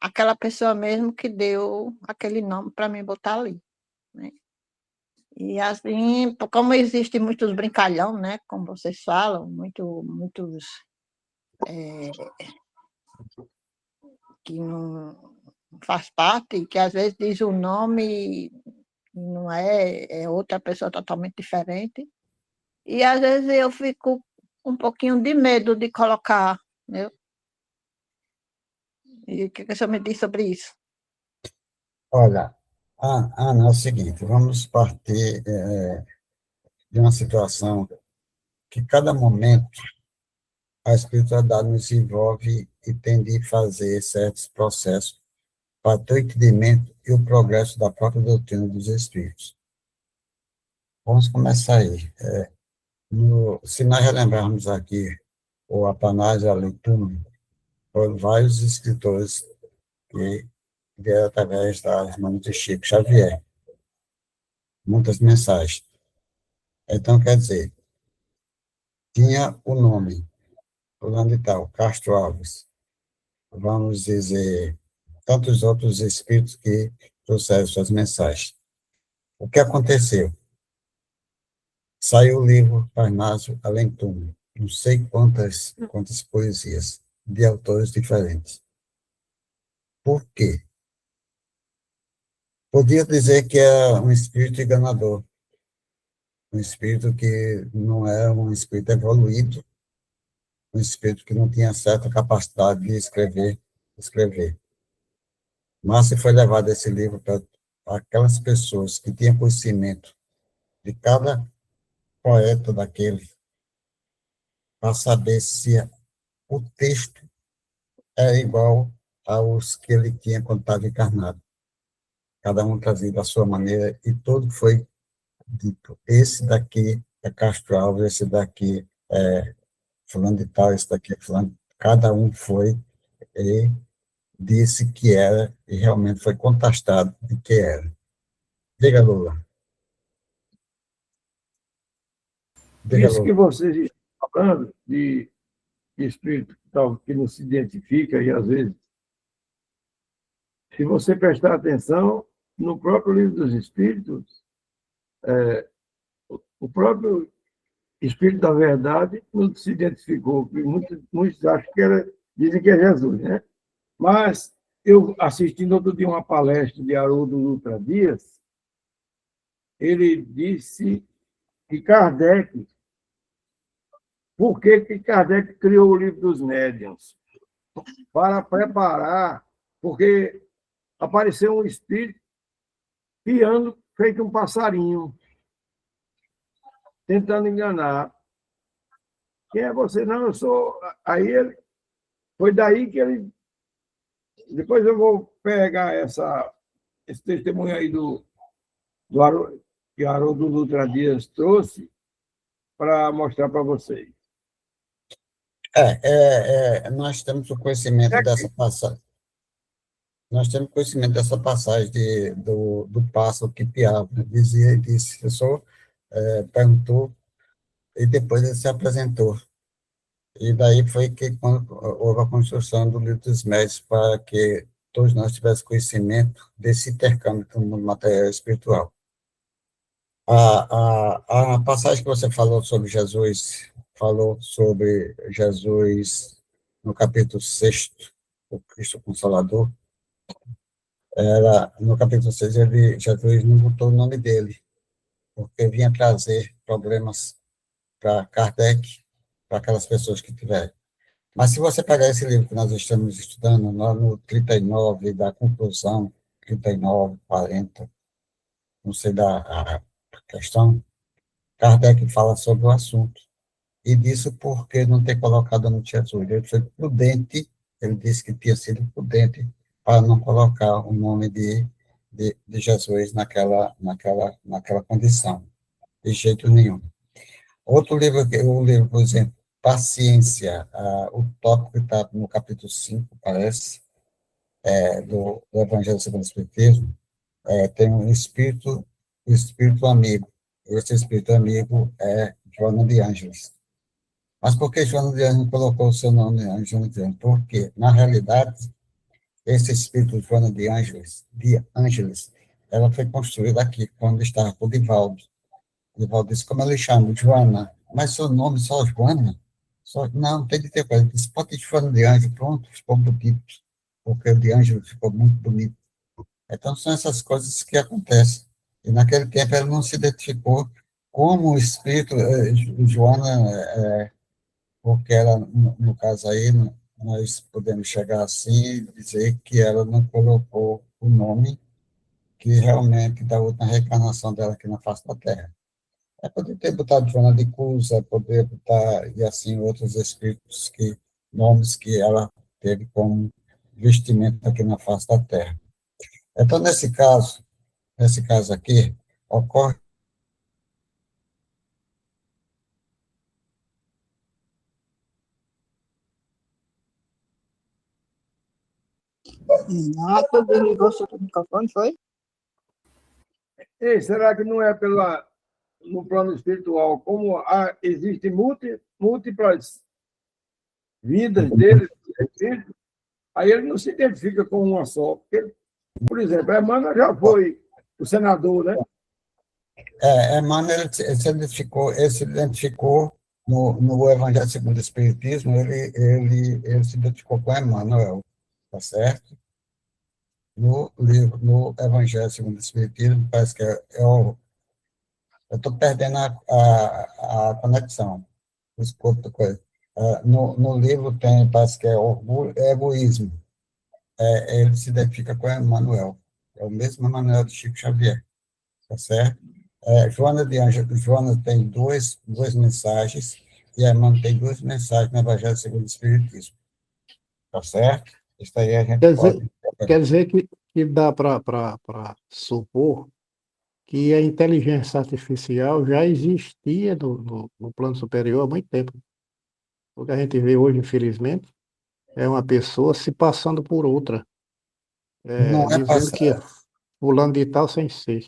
aquela pessoa mesmo que deu aquele nome para mim botar ali, né? E assim, como existem muitos brincalhão, né, como vocês falam, muitos que não faz parte, que às vezes diz o nome e não é outra pessoa totalmente diferente. E às vezes eu fico com um pouquinho de medo de colocar, né? E o que você me diz sobre isso?
Olha, Ana, é o seguinte, vamos partir de uma situação que cada momento a espiritualidade nos envolve e tem de fazer certos processos para ter o entendimento e o progresso da própria doutrina dos Espíritos. Vamos começar aí. Se nós relembrarmos aqui o Atanásio Alectum, foram vários escritores que vieram através das mãos de Chico Xavier, muitas mensagens. Então, quer dizer, tinha o nome, fulano de tal, Castro Alves, vamos dizer, tantos outros espíritos que trouxeram suas mensagens. O que aconteceu? Saiu o livro Parnaso Além Túmulo, não sei quantas poesias, de autores diferentes. Por quê? Podia dizer que é um espírito enganador, um espírito que não é um espírito evoluído, um espírito que não tinha certa capacidade de escrever. Mas se foi levado esse livro para aquelas pessoas que tinham conhecimento de cada poeta daquele, para saber se o texto é igual aos que ele tinha quando estava encarnado. Cada um trazia da sua maneira, e tudo foi dito. Esse daqui é Castro Alves, esse daqui é fulano de tal, esse daqui é fulano. Cada um foi e disse que era, e realmente foi contestado de que era. Diga, Lula. Diga,
Isso que
Lula.
vocês estão falando de espírito que não se identifica, e às vezes, se você prestar atenção, no próprio livro dos Espíritos, o próprio Espírito da Verdade não se identificou, porque muitos acham dizem que é Jesus, né? Mas eu assistindo outro dia uma palestra de Haroldo Dutra Dias, ele disse que Kardec, por que Kardec criou o livro dos médiuns? Para preparar, porque apareceu um espírito piando feito um passarinho, tentando enganar. Quem é você? Não, eu sou. Aí ele. Foi daí que ele. Depois eu vou pegar esse testemunho aí que Haroldo Dutra Dias trouxe para mostrar para vocês.
Nós temos o conhecimento dessa passagem. Nós temos conhecimento dessa passagem do pássaro que piava. Disse, o senhor perguntou, e depois ele se apresentou. E daí foi que quando houve a construção do livro dos médios para que todos nós tivéssemos conhecimento desse intercâmbio do mundo material e espiritual. A passagem que você falou sobre Jesus no capítulo 6, o Cristo Consolador. No capítulo 6, Jesus não botou o nome dele, porque vinha trazer problemas para Kardec, para aquelas pessoas que tiverem. Mas se você pegar esse livro que nós estamos estudando, lá no 39, da conclusão, 39, 40, não sei a questão, Kardec fala sobre o assunto. E disso porque não ter colocado no Jesus. Ele foi prudente, ele disse que tinha sido prudente para não colocar o nome de Jesus naquela condição, de jeito nenhum. Outro livro, por exemplo, Paciência, o tópico que está no capítulo 5, parece, do Evangelho segundo o Espiritismo, tem um espírito amigo. Esse espírito amigo é Joana de Ângeles. Mas por que Joana de Ângeles colocou o seu nome Joana de Ângeles? Porque, na realidade, esse espírito Joana de Ângeles, ela foi construída aqui, quando estava com o Divaldo. O Divaldo disse, como ela chama? Joana. Mas seu nome só Joana? Não, tem de ter coisa. Disse, pode ter Joana de Ângeles, pronto, ficou bonito. porque o de Ângelo ficou muito bonito. Então, são essas coisas que acontecem. E naquele tempo ele não se identificou como o espírito, Joana, porque ela, no caso aí, nós podemos chegar assim e dizer que ela não colocou o nome que realmente da última reencarnação dela aqui na face da Terra. É poder ter botado Joana de Cruz, é poder botar, e assim, outros espíritos, nomes que ela teve como vestimento aqui na face da Terra. Então, nesse caso aqui, ocorre.
Renato desligou seu microfone, foi?
Ei, será que não é no plano espiritual, como existem múltiplas vidas dele, aí ele não se identifica com uma só. Porque, por exemplo, Emmanuel já foi o senador, né?
Emmanuel ele se identificou no Evangelho segundo o Espiritismo, ele se identificou com Emmanuel, tá certo? No Evangelho segundo o Espiritismo, parece que eu estou perdendo a conexão, desculpa a coisa. No livro parece que é orgulho, egoísmo. Ele se identifica com Emmanuel, é o mesmo Emmanuel de Chico Xavier, tá certo? Joana de Ângelo, Joana tem duas mensagens, e Emmanuel tem duas mensagens no Evangelho segundo o Espiritismo, tá certo? Isso aí a gente pode...
Quer dizer que dá para supor que a inteligência artificial já existia no plano superior há muito tempo. O que a gente vê hoje, infelizmente, é uma pessoa se passando por outra,
Não é
dizendo que é
passar.
fulano de tal sem ser.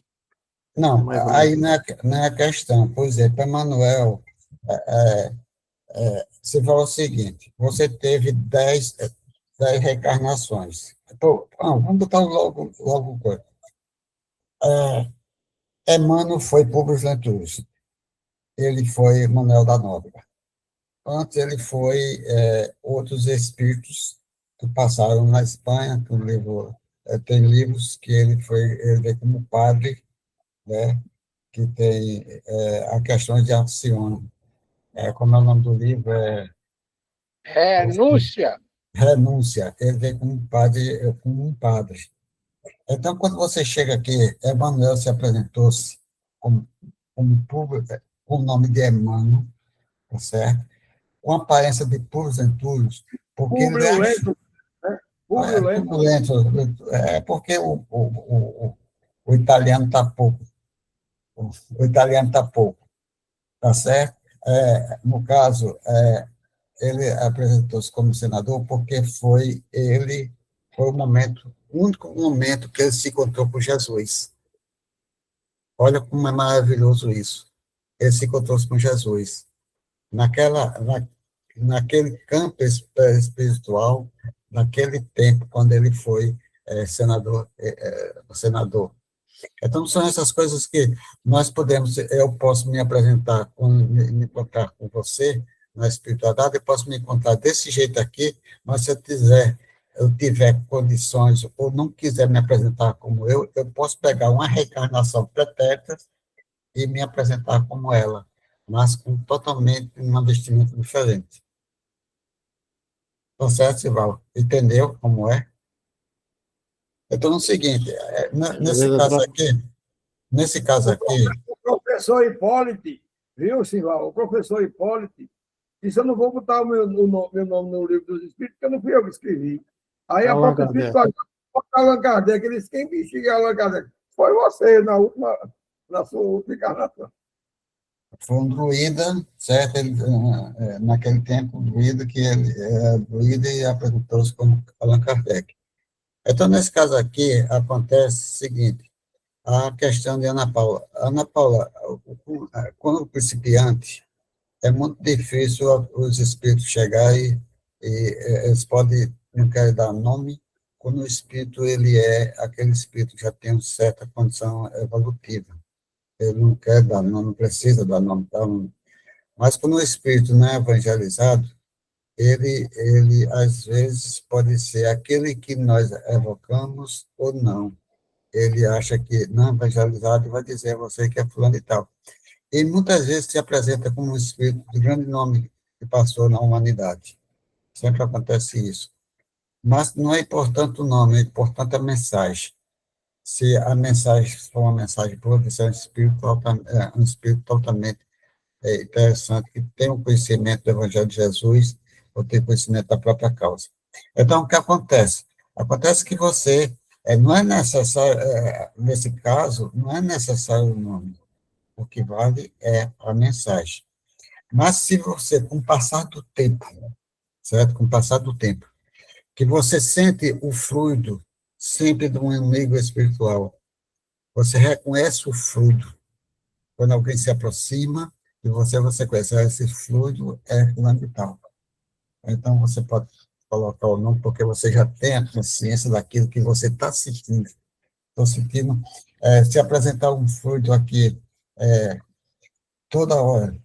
Não,
Mais ou
aí
menos.
não é a questão. Por exemplo, Emmanuel, você falou o seguinte, você teve 10 reencarnações. Pô, vamos botar logo coisa. Emmanuel foi Publio Venturis, ele foi Manuel da Nóbrega. Antes ele foi outros espíritos que passaram na Espanha, tem livros que ele veio como padre, né, que tem a questão de Alcione. Como é o nome do livro?
Renúncia.
Renúncia. Ele veio como um padre. Então, quando você chega aqui, Emmanuel se apresentou-se com o nome de Emmanuel, tá certo? Com a aparência de puros entulhos, porque ele
Públio
acha...
Lento, né? Públio Lento.
turbulento, porque o italiano está pouco. O italiano está pouco, tá certo? No caso, ele apresentou-se como senador porque foi o único momento que ele se encontrou com Jesus. Olha como é maravilhoso isso. Ele se encontrou com Jesus. Naquele campo espiritual, naquele tempo, quando ele foi senador. Então, são essas coisas que eu posso me apresentar, me encontrar com você na espiritualidade, eu posso me encontrar desse jeito aqui, mas se eu tiver condições, ou não quiser me apresentar como eu posso pegar uma reencarnação pretérita e me apresentar como ela, mas com totalmente uma vestimenta diferente. Então, certo, Sival? Entendeu como é? Então, no seguinte, nesse caso aqui...
O professor Hipólito, viu, Sival? O professor Hipólito disse: eu não vou botar meu nome no livro dos Espíritos, porque não fui eu que escrevi. Aí a própria espiritualidade, Allan Kardec, ele disse: quem bexiga Allan Kardec? Foi você, na sua última encarnação.
Foi um druida, certo? Naquele tempo, um druida que ele era druida e apresentou-se como Allan Kardec. Então, nesse caso aqui, acontece o seguinte, a questão de Ana Paula. Ana Paula, quando principiante, é muito difícil os espíritos chegarem eles podem, não querem dar nome, quando o espírito, aquele espírito já tem uma certa condição evolutiva. Ele não quer dar nome, não precisa dar nome. Mas quando o espírito não é evangelizado, ele às vezes pode ser aquele que nós evocamos ou não. Ele acha que não evangelizado vai dizer a você que é fulano e tal. E muitas vezes se apresenta como um espírito de grande nome que passou na humanidade. Sempre acontece isso. Mas não é importante o nome, é importante a mensagem. Se a mensagem for uma mensagem boa, você é um espírito totalmente interessante, que tem o conhecimento do Evangelho de Jesus, ou tem conhecimento da própria causa. Então, o que acontece? Acontece que você, não é necessário, nesse caso, não é necessário o nome. O que vale é a mensagem. Mas se você, com o passar do tempo, certo? Com o passar do tempo, que você sente o fluido sempre de um amigo espiritual, você reconhece o fluido. Quando alguém se aproxima de você, você conhece, esse fluido é fulano e tal. Então, você pode colocar o nome, porque você já tem a consciência daquilo que você está sentindo. Estou sentindo, se apresentar um fluido aqui, toda hora,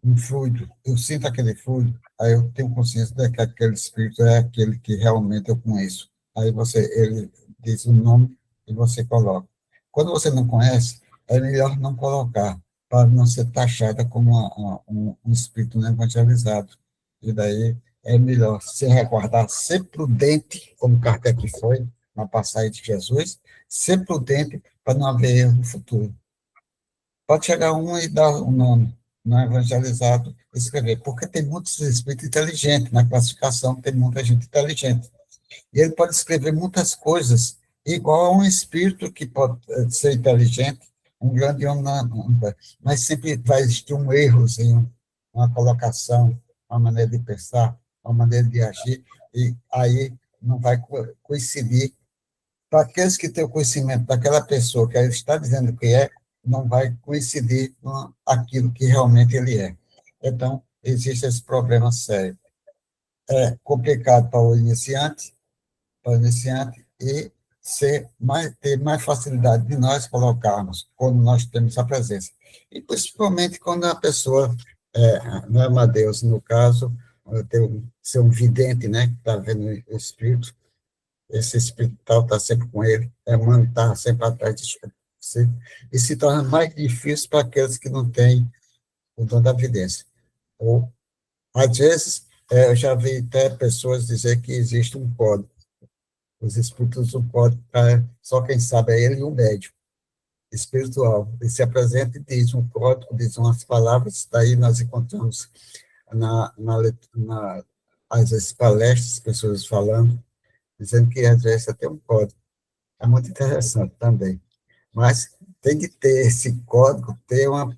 um fluido, eu sinto aquele fluido, aí eu tenho consciência de que aquele espírito é aquele que realmente eu conheço. Aí ele diz o nome e você coloca. Quando você não conhece, é melhor não colocar, para não ser taxada como um espírito não evangelizado. E daí é melhor se resguardar, ser prudente, como Kardec foi na passagem de Jesus, ser prudente para não haver erro no futuro. Pode chegar um e dar o nome, não evangelizado, escrever, porque tem muitos espíritos inteligentes, na classificação tem muita gente inteligente. E ele pode escrever muitas coisas, igual a um espírito que pode ser inteligente, um grande homem, mas sempre vai existir um errozinho, uma colocação, uma maneira de pensar, uma maneira de agir, e aí não vai coincidir. Para aqueles que têm o conhecimento daquela pessoa que ele está dizendo que é, não vai coincidir com aquilo que realmente ele é. Então, existe esse problema sério. É complicado para o iniciante e ter mais facilidade de nós colocarmos quando nós temos a presença. E principalmente quando a pessoa, não é uma Deus, no caso, ser um vidente, né, que está vendo o espírito, esse espiritual está sempre com ele, está sempre atrás de você, e se torna mais difícil para aqueles que não têm o dom da vidência. Ou, às vezes, eu já vi até pessoas dizer que existe um código. Os espíritos usam um código, só quem sabe é ele e o médium espiritual. Ele se apresenta e diz um código, diz umas palavras, daí nós encontramos às vezes, palestras, pessoas falando, dizendo que às vezes até um código. É muito interessante também. Mas tem que ter esse código,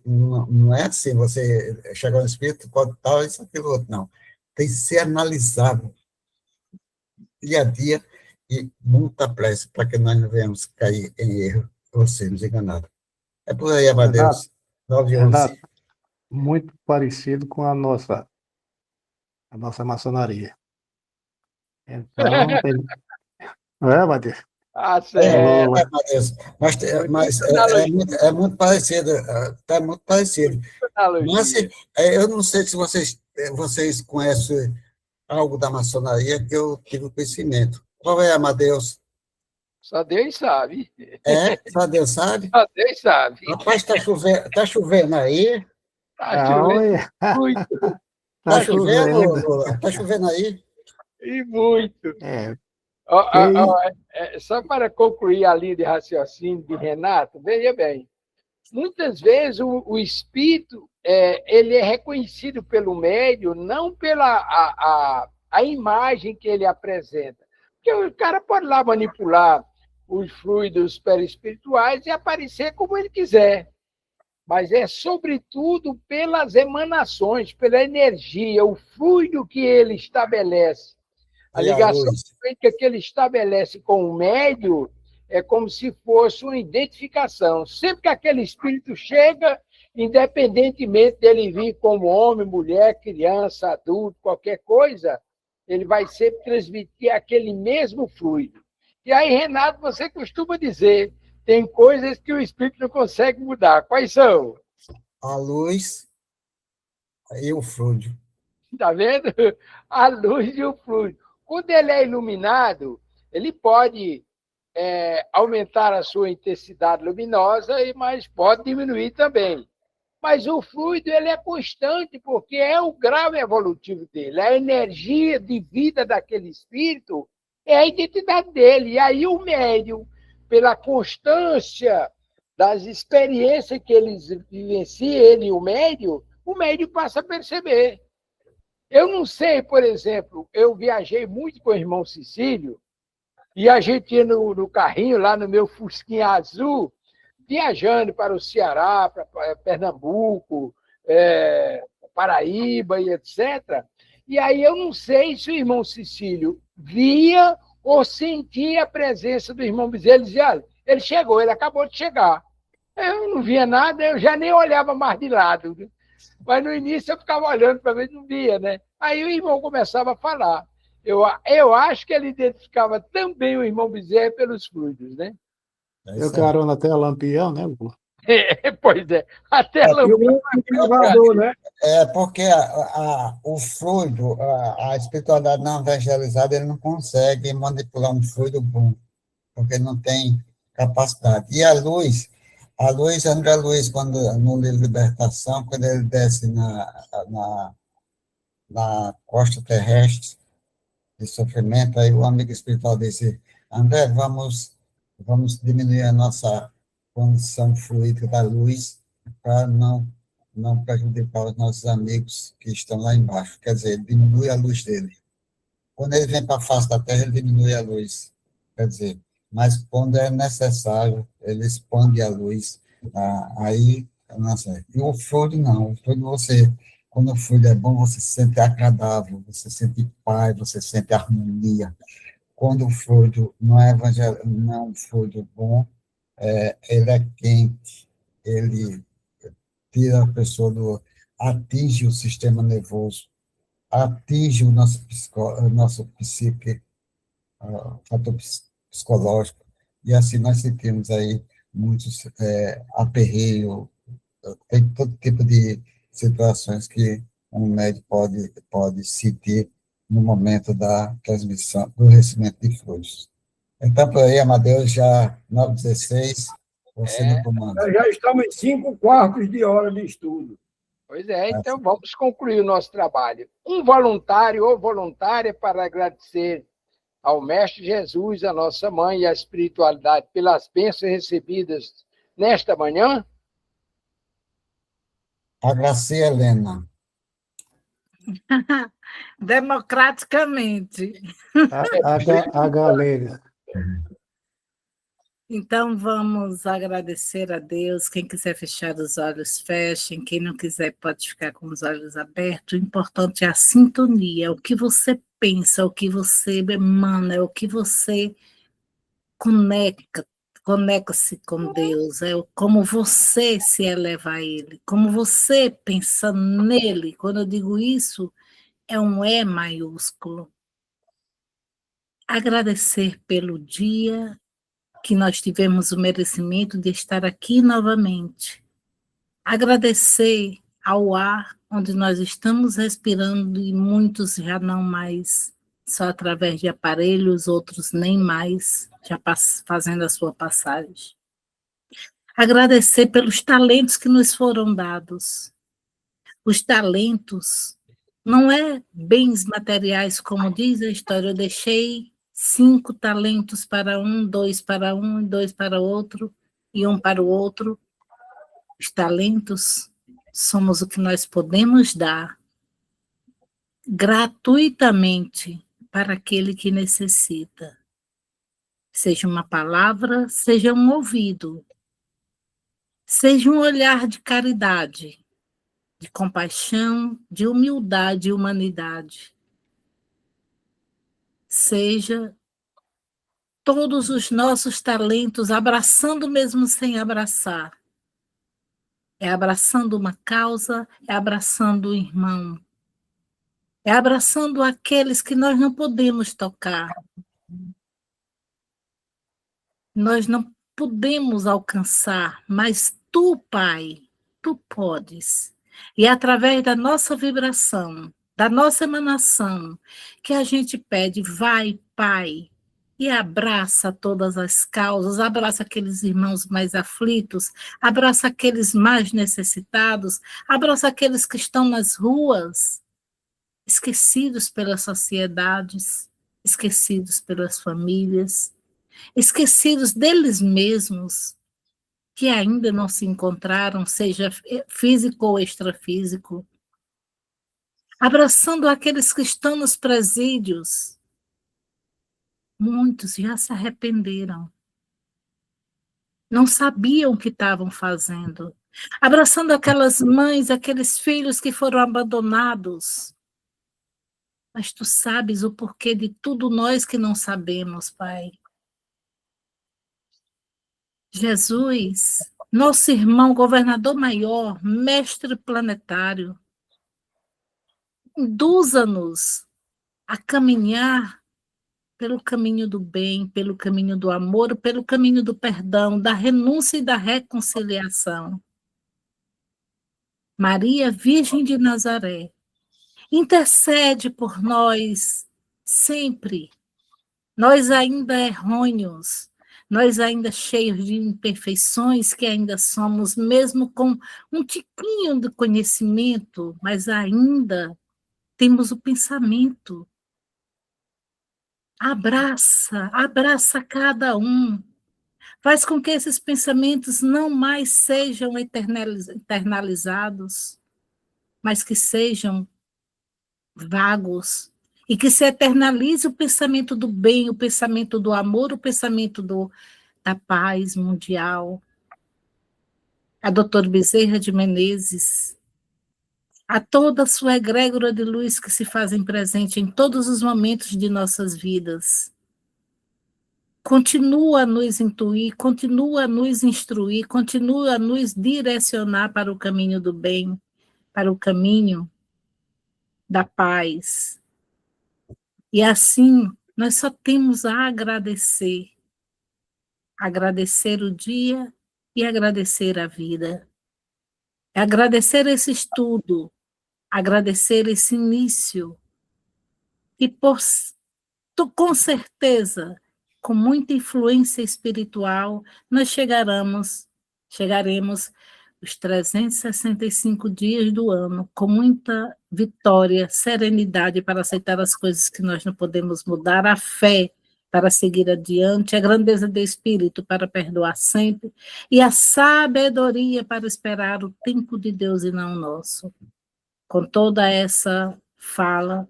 não é assim, você chegar no espírito, código tal, isso, aquilo, outro, não. Tem que ser analisado dia a dia e muita pressa para que nós não venhamos cair em erro ou sermos enganados. É por aí, Amadeus. 9:11.
Renato, muito parecido com a nossa maçonaria. Então, não é, Matheus?
Certo.
Mas é muito parecido, está muito parecido. Mas eu não sei se vocês conhecem algo da maçonaria que eu tive conhecimento. Qual é, Amadeus?
Só Deus sabe.
Só Deus sabe?
Só Deus sabe.
Rapaz, está chovendo aí?
Está chovendo muito.
Está chovendo, Lula? Está chovendo aí?
E muito. Só para concluir a linha de raciocínio de Renato, veja bem, muitas vezes o espírito ele é reconhecido pelo médium não pela a imagem que ele apresenta, porque o cara pode lá manipular os fluidos perispirituais e aparecer como ele quiser, mas é sobretudo pelas emanações, pela energia, o fluido que ele estabelece. A ligação que ele estabelece com o médium é como se fosse uma identificação. Sempre que aquele espírito chega, independentemente dele vir como homem, mulher, criança, adulto, qualquer coisa, ele vai sempre transmitir aquele mesmo fluido. E aí, Renato, você costuma dizer, tem coisas que o espírito não consegue mudar. Quais são?
A luz e o fluido.
Está vendo? A luz e o fluido. Quando ele é iluminado, ele pode aumentar a sua intensidade luminosa, mas pode diminuir também. Mas o fluido ele é constante, porque é o grau evolutivo dele. A energia de vida daquele espírito é a identidade dele. E aí o médium, pela constância das experiências que eles vivenciam, ele e o médium passa a perceber. Eu não sei, por exemplo, eu viajei muito com o irmão Cecílio, e a gente ia no carrinho, lá no meu Fusquinha azul, viajando para o Ceará, para Pernambuco, Paraíba e etc. E aí eu não sei se o irmão Cecílio via ou sentia a presença do irmão Bezerra. Ele dizia, ele chegou, ele acabou de chegar. Eu não via nada, eu já nem olhava mais de lado. Mas no início eu ficava olhando para ver se não via, né? Aí o irmão começava a falar. Eu acho que ele identificava também o irmão Bezerra pelos fluidos, né?
Eu carona até Lampião, né, pô?
Pois é, até
E o elevador, né?
Porque o fluido, a espiritualidade não evangelizada, ele não consegue manipular um fluido bom, porque ele não tem capacidade. E a luz, André Luiz, quando, no livro Libertação, quando ele desce na costa terrestre de sofrimento, aí o amigo espiritual disse, André, vamos diminuir a nossa condição fluida da luz para não prejudicar os nossos amigos que estão lá embaixo. Quer dizer, ele diminui a luz dele. Quando ele vem para a face da Terra, ele diminui a luz. Quer dizer, mas quando é necessário, ele expande a luz. Aí, não sei. E o fluido, não. O fluido, quando o fluido é bom, você se sente agradável, você sente paz, você sente harmonia. Quando o fluido não é um fluido bom, ele é quente, ele tira a pessoa atinge o sistema nervoso, atinge o nosso psique, fator psicológico, e assim nós sentimos aí muitos aperreio, tem todo tipo de situações que um médico pode sentir no momento da transmissão, do recebimento de fluidos. Então, por aí, Amadeus, já 9h16, você no comando.
Já estamos em 5 quartos de hora de estudo.
Pois é, então vamos concluir o nosso trabalho. Um voluntário ou voluntária para agradecer ao Mestre Jesus, a nossa mãe e a espiritualidade pelas bênçãos recebidas nesta manhã?
A Gracia Helena.
Democraticamente.
A galera.
Então, vamos agradecer a Deus. Quem quiser fechar os olhos, fechem. Quem não quiser, pode ficar com os olhos abertos. O importante é a sintonia, o que você pensa, o que você emana, o que você conecta-se com Deus, como você se eleva a Ele, como você pensa nele. Quando eu digo isso, é um E maiúsculo. Agradecer pelo dia que nós tivemos o merecimento de estar aqui novamente. Agradecer ao ar onde nós estamos respirando e muitos já não mais, só através de aparelhos, outros nem mais, já fazendo a sua passagem. Agradecer pelos talentos que nos foram dados. Os talentos não é bens materiais, como diz a história, eu deixei 5 talentos para um, 2 para um, 2 para o outro, e 1 para o outro. Os talentos somos o que nós podemos dar gratuitamente para aquele que necessita. Seja uma palavra, seja um ouvido, seja um olhar de caridade, de compaixão, de humildade e humanidade. Seja todos os nossos talentos abraçando mesmo sem abraçar. É abraçando uma causa, é abraçando o irmão. É abraçando aqueles que nós não podemos tocar. Nós não podemos alcançar, mas tu, Pai, tu podes. E através da nossa vibração, da nossa emanação, que a gente pede, vai, Pai, e abraça todas as causas, abraça aqueles irmãos mais aflitos, abraça aqueles mais necessitados, abraça aqueles que estão nas ruas, esquecidos pelas sociedades, esquecidos pelas famílias, esquecidos deles mesmos, que ainda não se encontraram, seja físico ou extrafísico, abraçando aqueles que estão nos presídios. Muitos já se arrependeram, não sabiam o que estavam fazendo, abraçando aquelas mães, aqueles filhos que foram abandonados. Mas tu sabes o porquê de tudo nós que não sabemos, Pai. Jesus, nosso irmão, governador maior, mestre planetário, induza-nos a caminhar pelo caminho do bem, pelo caminho do amor, pelo caminho do perdão, da renúncia e da reconciliação. Maria, Virgem de Nazaré, intercede por nós sempre. Nós ainda errôneos, nós ainda cheios de imperfeições, que ainda somos, mesmo com um tiquinho de conhecimento, mas ainda temos o pensamento. Abraça cada um. Faz com que esses pensamentos não mais sejam internalizados, mas que sejam vagos, e que se eternalize o pensamento do bem, o pensamento do amor, o pensamento da paz mundial. A doutora Bezerra de Menezes, a toda a sua egrégora de luz que se fazem presente em todos os momentos de nossas vidas. Continua a nos intuir, continua a nos instruir, continua a nos direcionar para o caminho do bem, para o caminho da paz. E assim, nós só temos a agradecer. Agradecer o dia e agradecer a vida. Agradecer esse estudo, agradecer esse início. E com certeza, com muita influência espiritual, nós chegaremos os 365 dias do ano, com muita vitória, serenidade para aceitar as coisas que nós não podemos mudar, a fé para seguir adiante, a grandeza do Espírito para perdoar sempre, e a sabedoria para esperar o tempo de Deus e não o nosso. Com toda essa fala,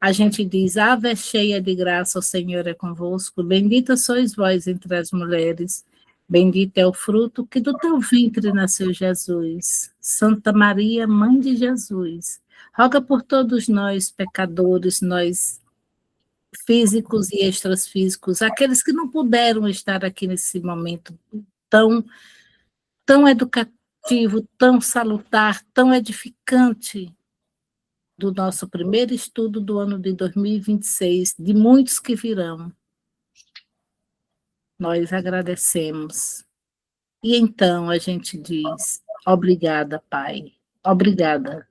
a gente diz, Ave cheia de graça, o Senhor é convosco, bendita sois vós entre as mulheres, bendito é o fruto que do teu ventre nasceu Jesus. Santa Maria, Mãe de Jesus, roga por todos nós, pecadores, nós físicos e extrafísicos, aqueles que não puderam estar aqui nesse momento tão educativo, tão salutar, tão edificante, do nosso primeiro estudo do ano de 2026, de muitos que virão. Nós agradecemos. E então a gente diz, obrigada, Pai, obrigada.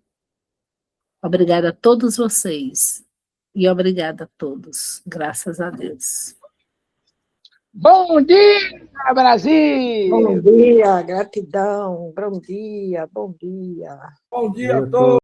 Obrigada a todos vocês. E obrigada a todos. Graças a Deus.
Bom dia, Brasil!
Bom dia, gratidão. Bom dia, bom dia.
Bom dia a todos.